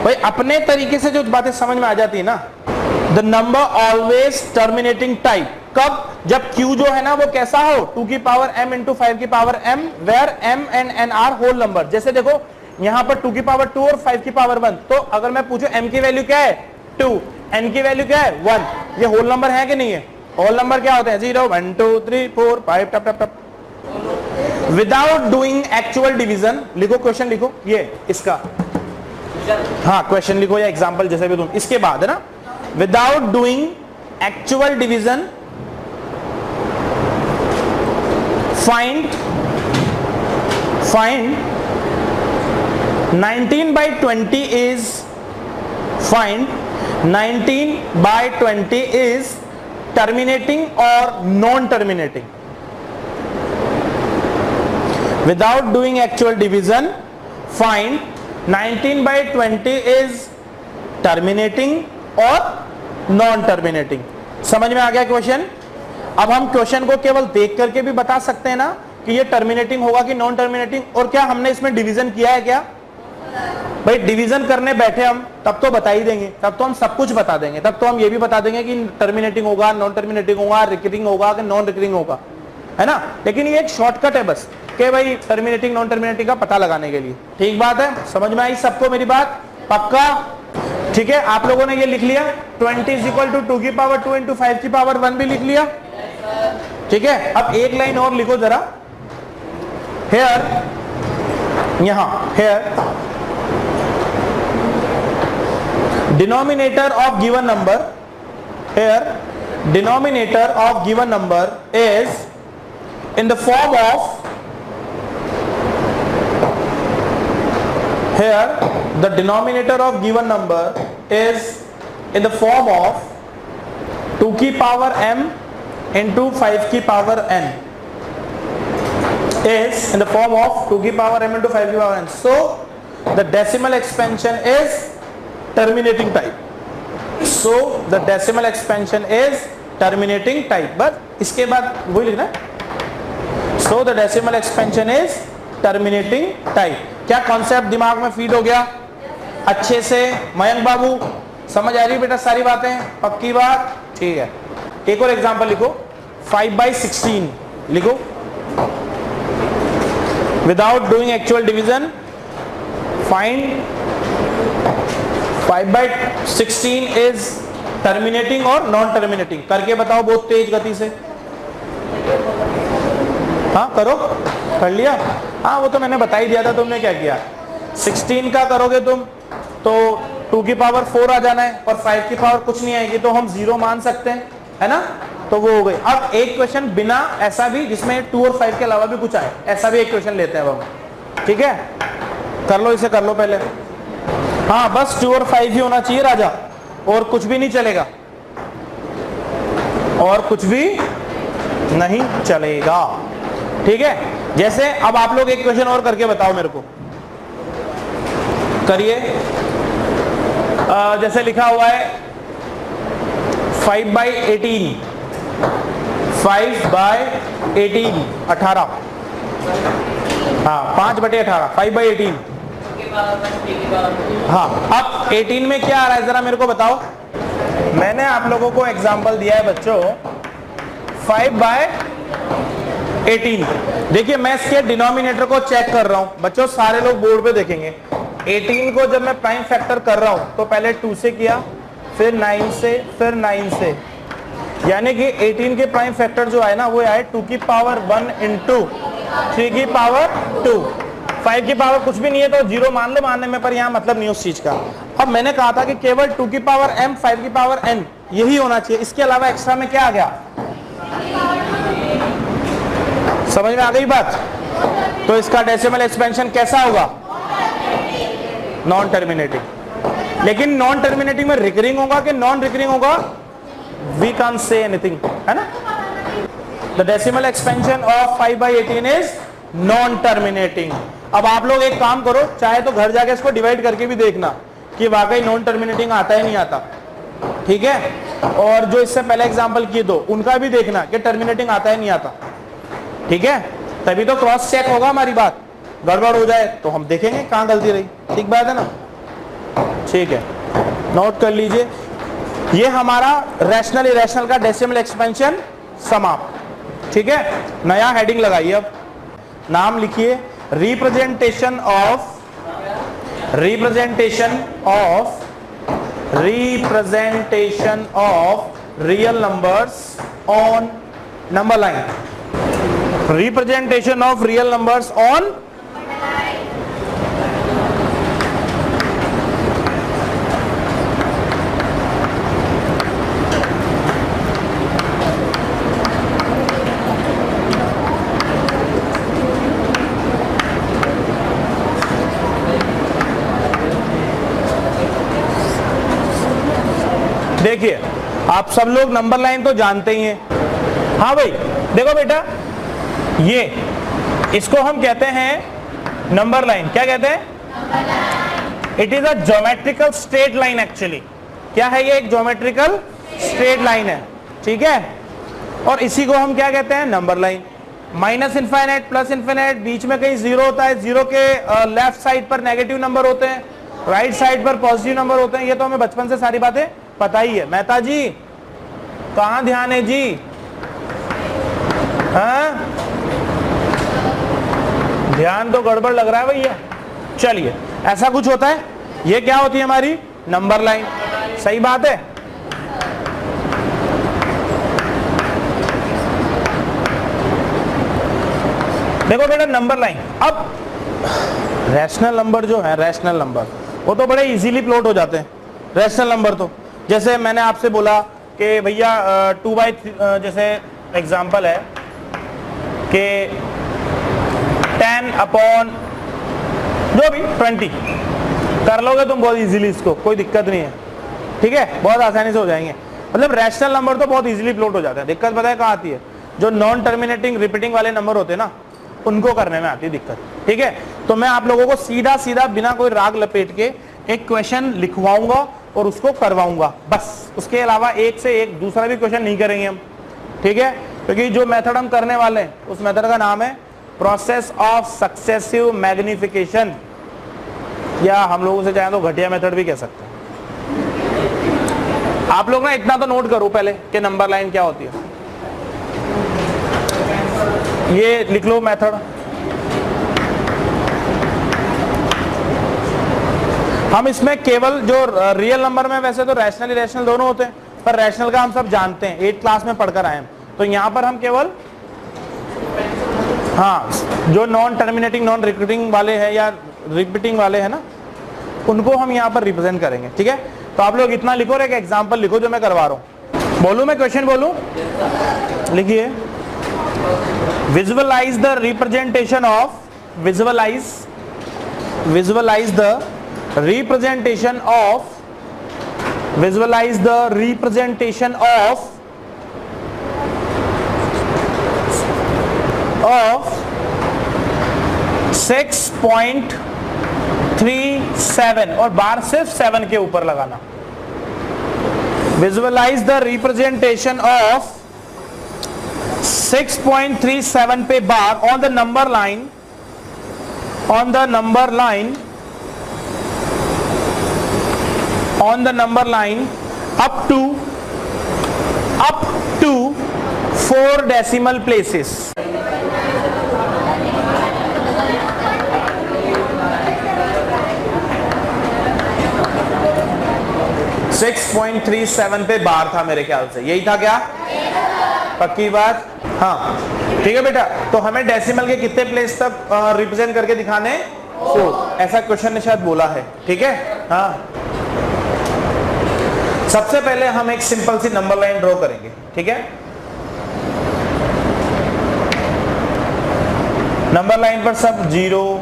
भाई। अपने तरीके से जो बातें समझ में आ जाती है ना, the number always terminating type, कब? जब Q जो है ना वो कैसा हो, 2 की पावर m इंटू 5 की power m, where m and n are whole number. जैसे देखो यहां पर 2 की पावर 2 और 5 की पावर 1, तो अगर मैं पूछूं m की वैल्यू क्या है 2, n की वैल्यू क्या है 1, ये होल नंबर है कि नहीं है? होल नंबर क्या होते हैं? 0 1 2 3 4 5 टप टप टप। विदाउट डूइंग एक्चुअल डिवीजन, लिखो क्वेश्चन लिखो ये इसका, हाँ क्वेश्चन लिखो या एग्जांपल जैसे भी तुम, इसके बाद है ना, without doing actual division find 19/20 is find 19/20 is terminating or non-terminating. Without doing actual division, find 19/20 is terminating or non-terminating. समझ में आ गया क्वेश्चन? अब हम क्वेश्चन को केवल देख करके भी बता सकते हैं ना कि ये टर्मिनेटिंग होगा कि नॉन टर्मिनेटिंग, और क्या हमने इसमें डिवीजन किया है क्या? भाई डिवीजन करने बैठे हम तब तो बता ही देंगे, तब तो हम सब कुछ बता देंगे, तब तो हम ये भी बता देंगे कि टर्मिनेटिंग होगा, नॉन टर्मिनेटिंग होगा, रिकरिंग होगा कि नॉन रिकरिंग होगा, है ना। लेकिन ये एक शॉर्टकट है बस कि भाई टर्मिनेटिंग नॉन टर्मिनेटिंग का पता लगाने के लिए। ठीक बात है? समझ में आई सबको मेरी बात? पक्का? ठीक है, आप लोगों ने ये लिख लिया 20 इज इक्वल टू 2 की पावर 2 इंटू 5 की पावर 1 भी लिख लिया। ठीक है, अब एक लाइन और लिखो जरा, हेयर, यहां hair denominator of given number, here denominator of given number is in the form of, here the denominator of given number is in the form of 2 की पावर m into 5 की power n, is in the form of 2 की power m into 5 की power n. So the decimal expansion is terminating type. So the decimal expansion is terminating type. बस इसके बाद वही लिखना है, so the decimal expansion is terminating type. क्या concept दिमाग में फीड हो गया अच्छे से? मयंक बाबू समझ आ रही है बेटा सारी बातें? पक्की बात? ठीक है, एक और एग्जांपल लिखो, 5/16 लिखो, without doing actual division find 5/16 is terminating और नॉन टर्मिनेटिंग। करके बताओ बहुत तेज गति से। हाँ करो, कर लिया? हाँ वो तो मैंने बता ही दिया था, तुमने क्या किया? 16 का करोगे तुम तो 2 की पावर 4 आ जाना है, और 5 की पावर कुछ नहीं आएगी, तो हम 0 मान सकते हैं, है ना। तो वो हो गई। अब एक क्वेश्चन बिना ऐसा भी जिसमें 2 और 5 के अलावा भी कुछ आए, ऐसा भी एक क्वेश्चन लेते हैं अब हम। ठीक है, कर लो, इसे कर लो पहले। हाँ बस 2 और 5 ही होना चाहिए राजा, और कुछ भी नहीं चलेगा, और कुछ भी नहीं चलेगा। ठीक है, जैसे अब आप लोग एक क्वेश्चन और करके बताओ मेरे को, करिए। जैसे लिखा हुआ है 5/18, 5/18, 18, हाँ 5/18, 5/18। हाँ, अब 18 में क्या आ रहा है जरा मेरे को बताओ। मैंने आप लोगों को एग्जांपल दिया है बच्चों 5/18। देखिए मैं इसके डिनोमिनेटर को चेक कर रहा हूं बच्चों, सारे लोग बोर्ड पे देखेंगे। 18 को जब मैं प्राइम फैक्टर कर रहा हूं तो पहले 2 से किया, फिर 9 से, फिर 9 से, यानी कि 18 के प्राइम फैक्टर जो आए ना वो आए 2 की पावर 1 इंटू 3 की पावर 2। 5 की पावर कुछ भी नहीं है तो 0 मान लो, मानने में पर यहाँ मतलब नहीं उस चीज का। अब मैंने कहा था कि केवल 2 की पावर m, 5 की पावर n यही होना चाहिए, इसके अलावा एक्स्ट्रा में क्या आ गया? समझ में आ गई बात? तो इसका डेसिमल एक्सपेंशन कैसा होगा? Non terminating. लेकिन नॉन टर्मिनेटिंग में रिकरिंग होगा कि नॉन रिकरिंग होगा? वी कांट से एनीथिंग, है ना। The decimal expansion of 5/18 is non terminating. अब आप लोग एक काम करो, चाहे तो घर जाके इसको डिवाइड करके भी देखना कि वाकई नॉन टर्मिनेटिंग आता है नहीं आता, ठीक है। और जो इससे पहले एग्जांपल किए दो उनका भी देखना कि टर्मिनेटिंग आता है नहीं आता, ठीक है। तभी तो क्रॉस चेक होगा, हमारी बात गड़बड़ हो जाए तो हम देखेंगे कहां गलती रही, ठीक बात है ना। ठीक है, नोट कर लीजिए, ये हमारा रैशनल इरेशनल का डेसिमल एक्सपेंशन समाप्त, ठीक है। नया हेडिंग लगाइए, अब नाम लिखिए representation of real numbers on number line. Representation of real numbers on देखिए आप सब लोग नंबर लाइन तो जानते ही हैं। हाँ भाई देखो बेटा, ये इसको हम कहते हैं नंबर लाइन। क्या कहते हैं? It is a geometrical straight line. Actually क्या है ये? एक ज्योमेट्रिकल स्ट्रेट लाइन है, ठीक है। और इसी को हम क्या कहते हैं? Number line. Minus infinite, plus infinite, बीच में कहीं जीरो होता है, जीरो के लेफ्ट साइड पर नेगेटिव नंबर होते हैं, राइट साइड पर पॉजिटिव नंबर होते हैं। ये तो हमें बचपन से सारी बातें पता ही है। मेहता जी कहां ध्यान है जी? हाँ ध्यान तो गड़बड़ लग रहा है भैया। चलिए ऐसा कुछ होता है, ये क्या होती है? हमारी नंबर लाइन। सही बात है। देखो बेटा नंबर लाइन, अब रैशनल नंबर जो है, रैशनल नंबर वो तो बड़े इजीली प्लॉट हो जाते हैं। रैशनल नंबर तो जैसे मैंने आपसे बोला कि भैया 2/3, जैसे एग्जांपल है कि 10 अपॉन जो भी 20 कर लोगे तुम बहुत इजीली, इसको कोई दिक्कत नहीं है, ठीक है, बहुत आसानी से हो जाएंगे। मतलब रैशनल नंबर तो बहुत इजीली प्लॉट हो जाता है। दिक्कत पता है कहाँ आती है? जो नॉन टर्मिनेटिंग रिपीटिंग वाले नंबर होते हैं ना, उनको करने में आती है दिक्कत, ठीक है। तो मैं आप लोगों को सीधा सीधा बिना कोई राग लपेट के एक क्वेश्चन लिखवाऊंगा और उसको करवाऊंगा, बस। उसके अलावा एक से एक दूसरा भी क्वेश्चन नहीं करेंगे हम, ठीक है। क्योंकि जो मेथड हम करने वाले हैं उस मेथड का नाम है प्रोसेस ऑफ सक्सेसिव मैग्निफिकेशन, या हम लोगों से चाहें तो घटिया मेथड भी कह सकते हैं। आप लोग ना इतना तो नोट करो पहले कि नंबर लाइन क्या होती है। ये लिख लो मेथड। हम इसमें केवल जो रियल नंबर में, वैसे तो रैशनल इरेशनल दोनों होते हैं, पर रैशनल का हम सब जानते हैं, 8th क्लास में पढ़कर आए हैं। तो यहां पर हम केवल हाँ जो नॉन टर्मिनेटिंग नॉन रिपीटिंग वाले हैं या रिपीटिंग वाले हैं ना, उनको हम यहाँ पर रिप्रेजेंट करेंगे, ठीक है। तो आप लोग इतना लिखो और एक एग्जाम्पल लिखो जो मैं करवा रहा हूँ। बोलूं मैं क्वेश्चन बोलूं? लिखिए visualize the representation of, visualize visualize the representation of 6.37 और बार सिर्फ 7 के ऊपर लगाना। विजुअलाइज द रिप्रेजेंटेशन ऑफ 6.37 पे bar on the number line, on the number line up to 4 decimal places. .37 पे बार था मेरे ख्याल से, यही था क्या? पक्की बात? हाँ ठीक है बेटा। तो हमें डेसिमल के कितने प्लेस तक रिप्रेजेंट करके दिखाने? 4। ऐसा क्वेश्चन ने शायद बोला है, ठीक है। हाँ, सबसे पहले हम एक सिंपल सी नंबर लाइन ड्रॉ करेंगे, ठीक है। नंबर लाइन पर सब 0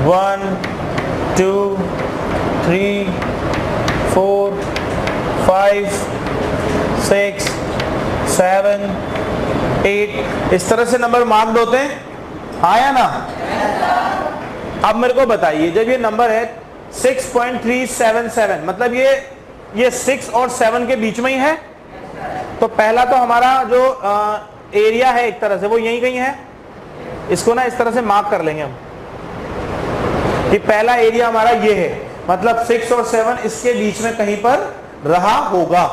1 2 3 4 5 6 7 8 इस तरह से नंबर मार्क्ड होते हैं, आया ना? अब मेरे को बताइए, जब ये नंबर है 6.377 मतलब ये 6 और 7 के बीच में ही है, तो पहला तो हमारा जो एरिया है एक तरह से वो यही कहीं है। इसको ना इस तरह से मार्क कर लेंगे हम कि पहला एरिया हमारा ये है, मतलब 6 और 7 इसके बीच में कहीं पर रहा होगा,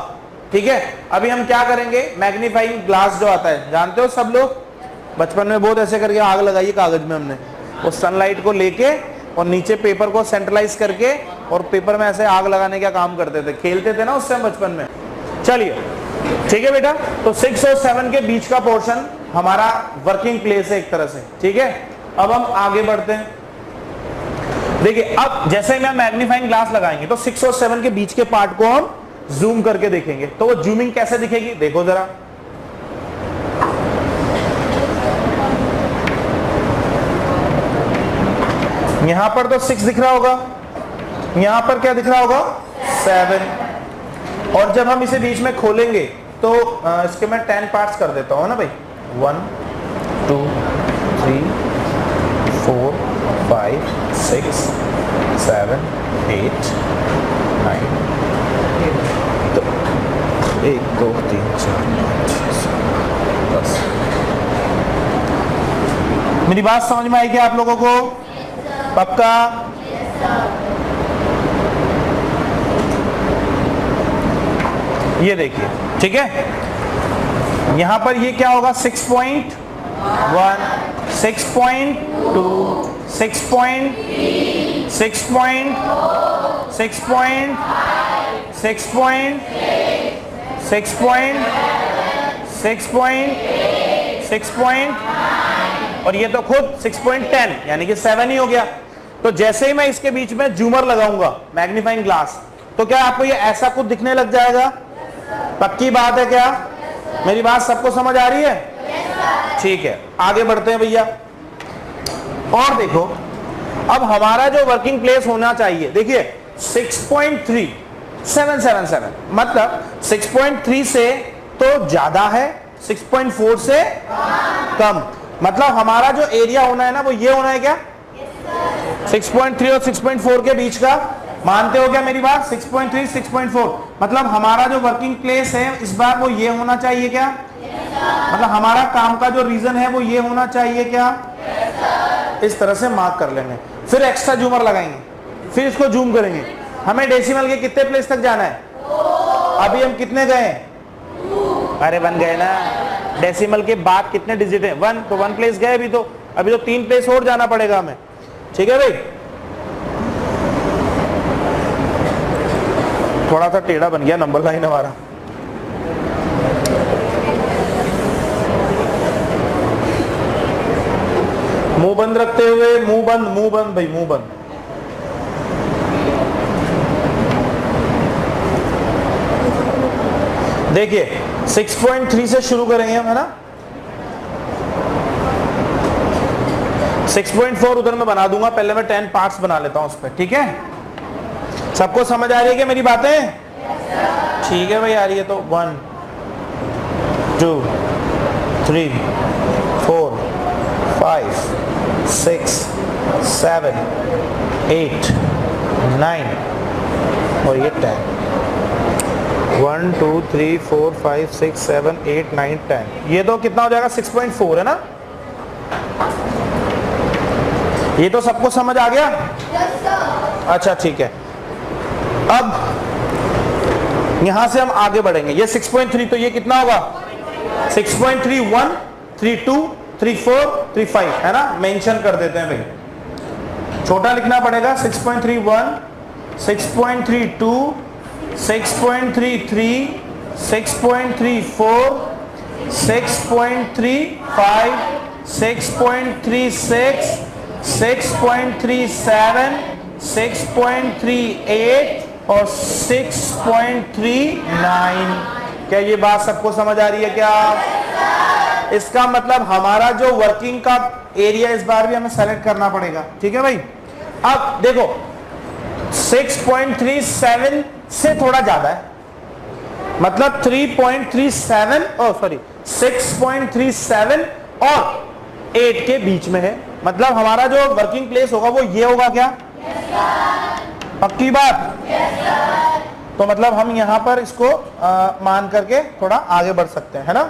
ठीक है। अभी हम क्या करेंगे, मैग्नीफाइंग ग्लास जो आता है, जानते हो सब लोग, बचपन में बहुत ऐसे करके आग लगाई है कागज में हमने, वो सनलाइट को लेके और नीचे पेपर को सेंट्रलाइज करके और पेपर में ऐसे आग लगाने का काम करते थे, खेलते थे ना उससे हम बचपन में। चलिए ठीक है बेटा, तो 6 और 7 के बीच का पोर्शन हमारा वर्किंग प्लेस है एक तरह से, ठीक है। अब हम आगे बढ़ते हैं। देखिए अब जैसे ही हम मैग्नीफाइंग ग्लास लगाएंगे तो 6 और 7 के बीच के पार्ट को हम जूम करके देखेंगे, तो वो जूमिंग कैसे दिखेगी देखो जरा। यहां पर तो 6 दिख रहा होगा, यहां पर क्या दिख रहा होगा? 7। और जब हम इसे बीच में खोलेंगे तो इसके मैं 10 पार्ट्स कर देता हूं ना भाई, 1 2 3 4 5 6 7 8 9, तो 1 2 3 4 5 6 10। मेरी बात समझ में आई क्या आप लोगों को? पक्का? ये देखिए, ठीक है। यहां पर ये क्या होगा? 6.1 6.2 6.6 और ये तो खुद 6.10 यानी कि 7 ही हो गया। तो जैसे ही मैं इसके बीच में जूमर लगाऊंगा मैग्नीफाइंग ग्लास, तो क्या आपको ये ऐसा कुछ दिखने लग जाएगा? पक्की बात है क्या? मेरी बात सबको समझ आ रही है? ठीक है, आगे बढ़ते हैं भैया। और देखो अब हमारा जो वर्किंग प्लेस होना चाहिए, देखिए 6.3777 मतलब 6.3 से तो ज्यादा है, 6.4 से कम, मतलब हमारा जो एरिया होना है ना वो ये होना है क्या? 6.3 और 6.4 के बीच का। मानते हो क्या मेरी बात? 6.3 6.4 मतलब हमारा जो वर्किंग प्लेस है इस बार वो ये होना चाहिए क्या? मतलब हमारा काम का जो रीजन है वो ये होना चाहिए क्या? इस तरह से मार्क कर लेंगे। फिर एक्स्ट्रा जूमर लगाएंगे, फिर इसको जूम करेंगे। हमें डेसिमल के कितने प्लेस तक जाना है? अभी हम कितने गए? अरे 1 गए ना। डेसिमल के बाद कितने डिजिट है? 1, तो 1 प्लेस गए। अभी तो 3 प्लेस और जाना पड़ेगा हमें, ठीक है भाई। थोड़ा सा टेढ़ा बन गया नंबर लाइन हमारा। मुंह बंद रखते हुए, मुंह बंद भाई, मुंह बंद। देखिए 6.3 से शुरू करेंगे हम, है ना। 6.4 उधर मैं बना दूंगा, पहले मैं 10 पार्ट्स बना लेता हूं उस पर, ठीक है? सबको समझ आ रही है क्या मेरी बातें? ठीक है भाई, आ रही है तो 1 2 3 4 5 6 7 8 9 और ये 10। 1 2 3 4 5 6 7 8 9 10। ये तो कितना हो जाएगा? 6.4 है ना? ये तो सबको समझ आ गया? अच्छा ठीक है। अब यहां से हम आगे बढ़ेंगे। ये 6.3 तो ये कितना होगा? 6.31 32 34 35 है ना? मेंशन कर देते हैं भाई, छोटा लिखना पड़ेगा। 6.31 6.32 6.33 6.34 6.35 6.36 6.37 6.38 और 6.39। क्या ये बात सबको समझ आ रही है क्या? इसका मतलब हमारा जो वर्किंग का एरिया इस बार भी हमें सेलेक्ट करना पड़ेगा, ठीक है भाई? अब देखो 6.37 से थोड़ा ज्यादा है, मतलब 3.37 सॉरी 6.37 और 8 के बीच में है। मतलब हमारा जो वर्किंग प्लेस होगा वो ये होगा क्या? पक्की बात? तो मतलब हम यहां पर इसको मान करके थोड़ा आगे बढ़ सकते हैं, है ना?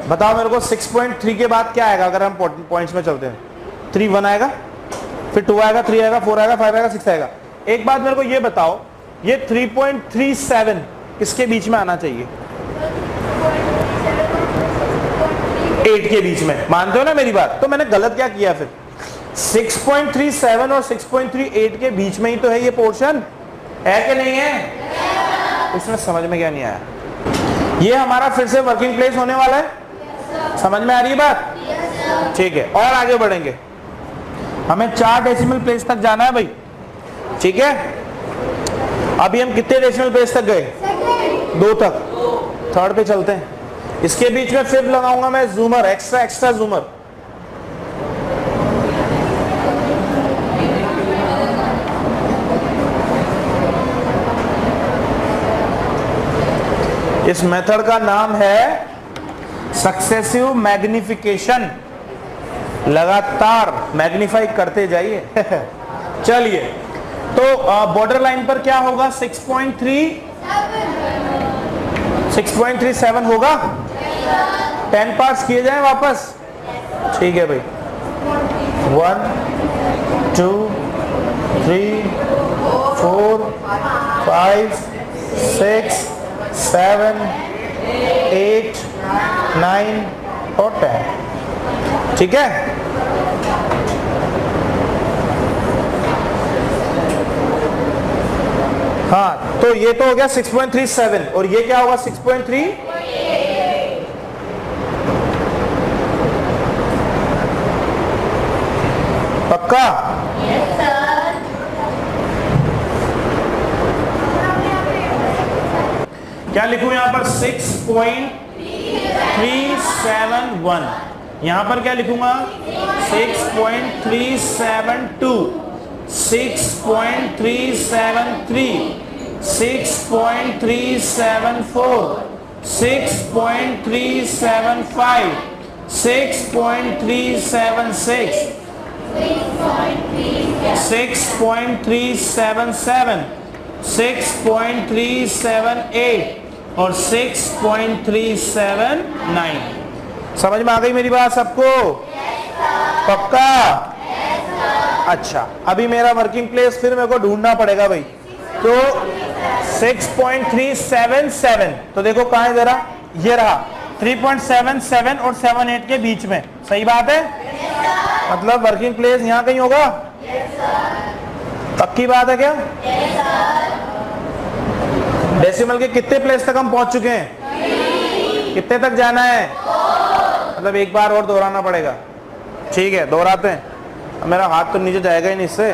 बताओ मेरे को 6.3 के बाद क्या आएगा अगर हम पॉइंट्स में चलते हैं? 3 1 आएगा, फिर 2 आएगा, 3 आएगा, 4 आएगा, 5 आएगा, 6 आएगा। एक बात मेरे को ये बताओ, ये 3.37 किसके बीच में आना चाहिए? 8 के बीच में। मानते हो ना मेरी बात? तो मैंने गलत क्या किया फिर? 6.37 और 6.38 के बीच में ही तो है ये पोर्शन, है कि नहीं है? इसमें समझ में क्या नहीं आया? ये हमारा फिर से वर्किंग प्लेस होने वाला है, समझ में आ रही है बात? ठीक है, और आगे बढ़ेंगे। हमें 4 डेसिमल प्लेस तक जाना है भाई, ठीक है? अभी हम कितने डेसिमल प्लेस तक गए? 2 तक। 3rd पे चलते हैं। इसके बीच में फिर लगाऊंगा मैं जूमर, एक्स्ट्रा जूमर। इस मेथड का नाम है सक्सेसिव मैग्निफिकेशन। लगातार मैग्नीफाई करते जाइए। चलिए, तो बॉर्डर लाइन पर क्या होगा? 6.37 होगा। 10 पार्ट्स किए जाए वापस, ठीक है भाई। 1 2 3 4 5 6 7 8 9 और 10, ठीक है? हाँ, तो ये तो हो गया 6.37 और ये क्या होगा? 6.3। पक्का? क्या लिखूं यहां पर? 6.371। यहां पर क्या लिखूंगा? 6.372 6.373 6.374 6.375 6.376 6.377 6.378 और 6.379। समझ में आ गई मेरी बात सबको? पक्का? अच्छा, अभी मेरा वर्किंग प्लेस फिर मेरे को ढूंढना पड़ेगा भाई। तो 6.377 तो देखो कहां है जरा, ये रहा 3.77 और 78 के बीच में। सही बात है? मतलब वर्किंग प्लेस यहां कहीं होगा। पक्की बात है क्या? डेसिमल के कितने प्लेस तक हम पहुंच चुके हैं? कितने तक जाना है? मतलब एक बार और दोहराना पड़ेगा। ठीक है, दोहराते हैं। मेरा हाथ तो नीचे जाएगा ही नहीं, इससे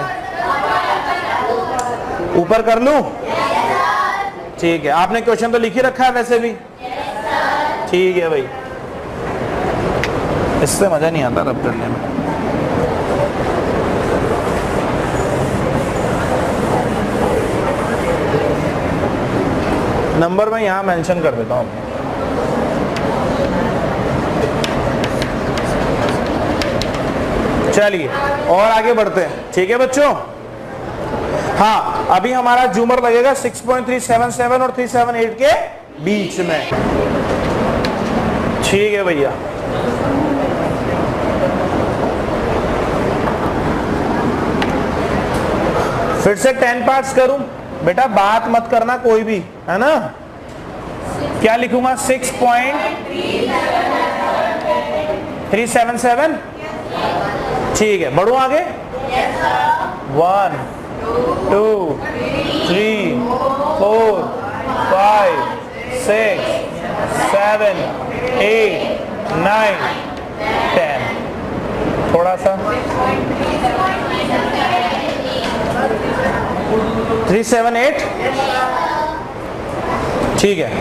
ऊपर कर लूं? ठीक है, आपने क्वेश्चन तो लिख ही रखा है वैसे भी। ठीक है भाई, इससे मजा नहीं आता रब करने में। नंबर मैं यहां मेंशन कर देता हूं। चलिए और आगे बढ़ते हैं, ठीक है बच्चों। हाँ, अभी हमारा झूमर लगेगा 6.377 और 378 के बीच में। ठीक है भैया, फिर से 10 पार्ट्स करूं बेटा, बात मत करना कोई भी, है ना। क्या लिखूंगा? 6.377। ठीक है, बढ़ू आगे। 1 2 3 4 5 6 7 8 9 10। थोड़ा सा 378। ठीक है,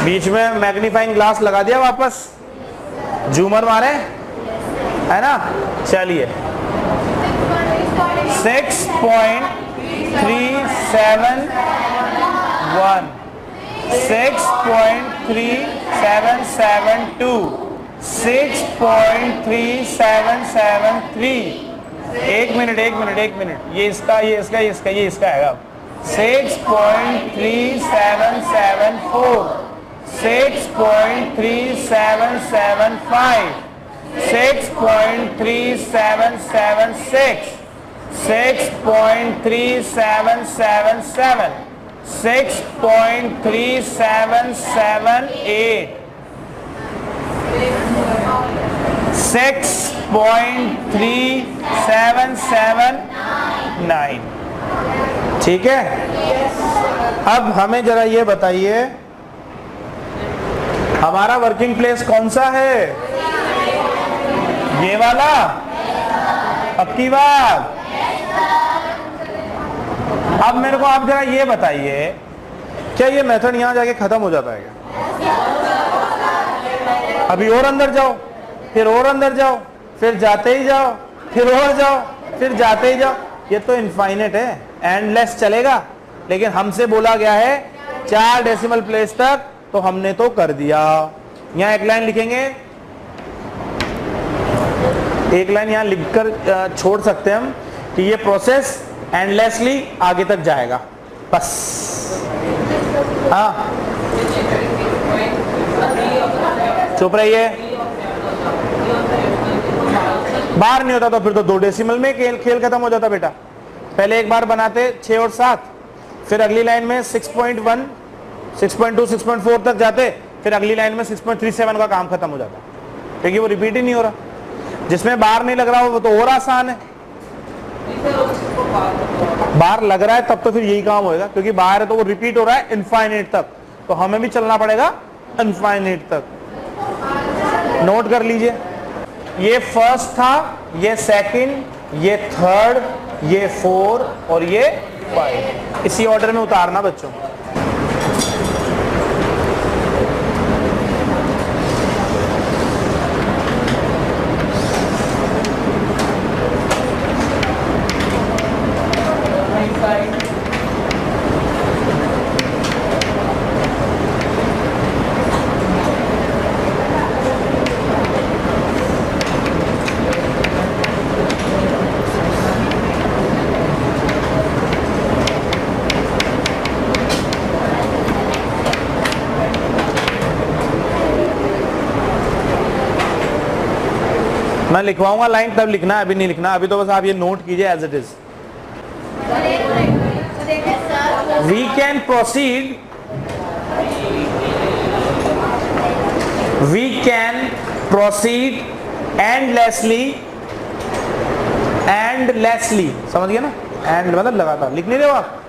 बीच में मैग्नीफाइंग ग्लास लगा दिया, वापस झूमर मारे, है ना। चलिए 6.371 6.3772 6.3773। एक मिनट, ये इसका आएगा। 6.3774 6.3775 6.3776 6.3777 6.3778 6.3779। ठीक है, अब हमें जरा ये बताइए, हमारा वर्किंग प्लेस कौन सा है? ये वाला? पक्की बात? अब मेरे को आप जरा ये बताइए, क्या ये मेथड यहां जाके खत्म हो जाता है क्या? अभी और अंदर जाओ, फिर और अंदर जाओ, फिर जाते ही जाओ, फिर और जाओ, फिर जाते ही जाओ। ये तो इनफाइनेट है, एंडलेस चलेगा। लेकिन हमसे बोला गया है 4 डेसिमल प्लेस तक, तो हमने तो कर दिया। यहां एक लाइन लिखेंगे, एक लाइन यहां लिखकर छोड़ सकते हैं हम कि ये प्रोसेस एंडलेसली आगे तक जाएगा, बस। हाँ, चुप रहिए। बाहर नहीं होता तो फिर तो 2 डेसिमल में खेल खत्म हो जाता बेटा। पहले एक बार बनाते 6 और 7, फिर अगली लाइन में 6.1 6.2 6.4 तक जाते, फिर अगली लाइन में 6.37 का काम खत्म हो जाता, क्योंकि वो रिपीट ही नहीं हो रहा। जिसमें बार नहीं लग रहा हो वो तो और आसान है। बार लग रहा है तब तो फिर यही काम होएगा, क्योंकि बाहर है तो वो रिपीट हो रहा है इनफाइनाइट तक, तो हमें भी चलना पड़ेगा इनफाइनाइट तक। नोट कर लीजिए, ये फर्स्ट था, ये सेकंड, ये थर्ड, ये 4 और ये 5। इसी ऑर्डर में उतारना बच्चों। मैं लिखवाऊंगा लाइन, तब लिखना, अभी नहीं लिखना। अभी तो बस आप ये नोट कीजिए as it is. We can proceed, we can proceed endlessly, समझ गया ना? एंड मतलब लगातार, लिख नहीं रहे हो आप?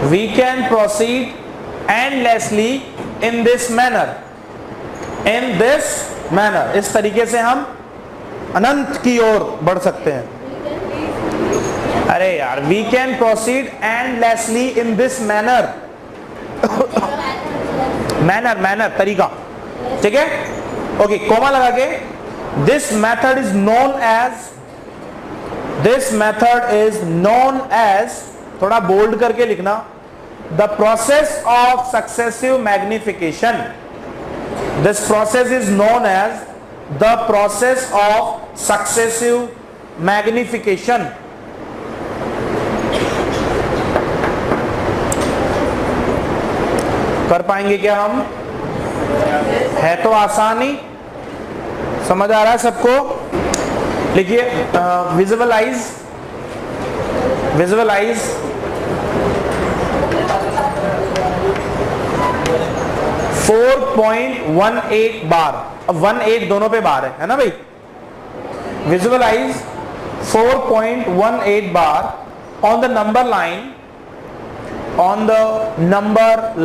We can proceed endlessly in this manner, इस तरीके से हम अनंत की ओर बढ़ सकते हैं। अरे यार, we can proceed endlessly in this manner, manner तरीका, ठीक है। ओके, कोमा लगा के this method is known as, थोड़ा बोल्ड करके लिखना, the process of successive magnification. This process is known as the process of successive magnification. कर पाएंगे क्या हम? है तो आसानी, समझ आ रहा है सबको? लिखिए, विजुअलाइज 4.18 बार। अब 18 दोनों पे बार है ना भाई? Visualize 4.18 bar on the number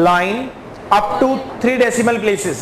line up to 3 decimal places।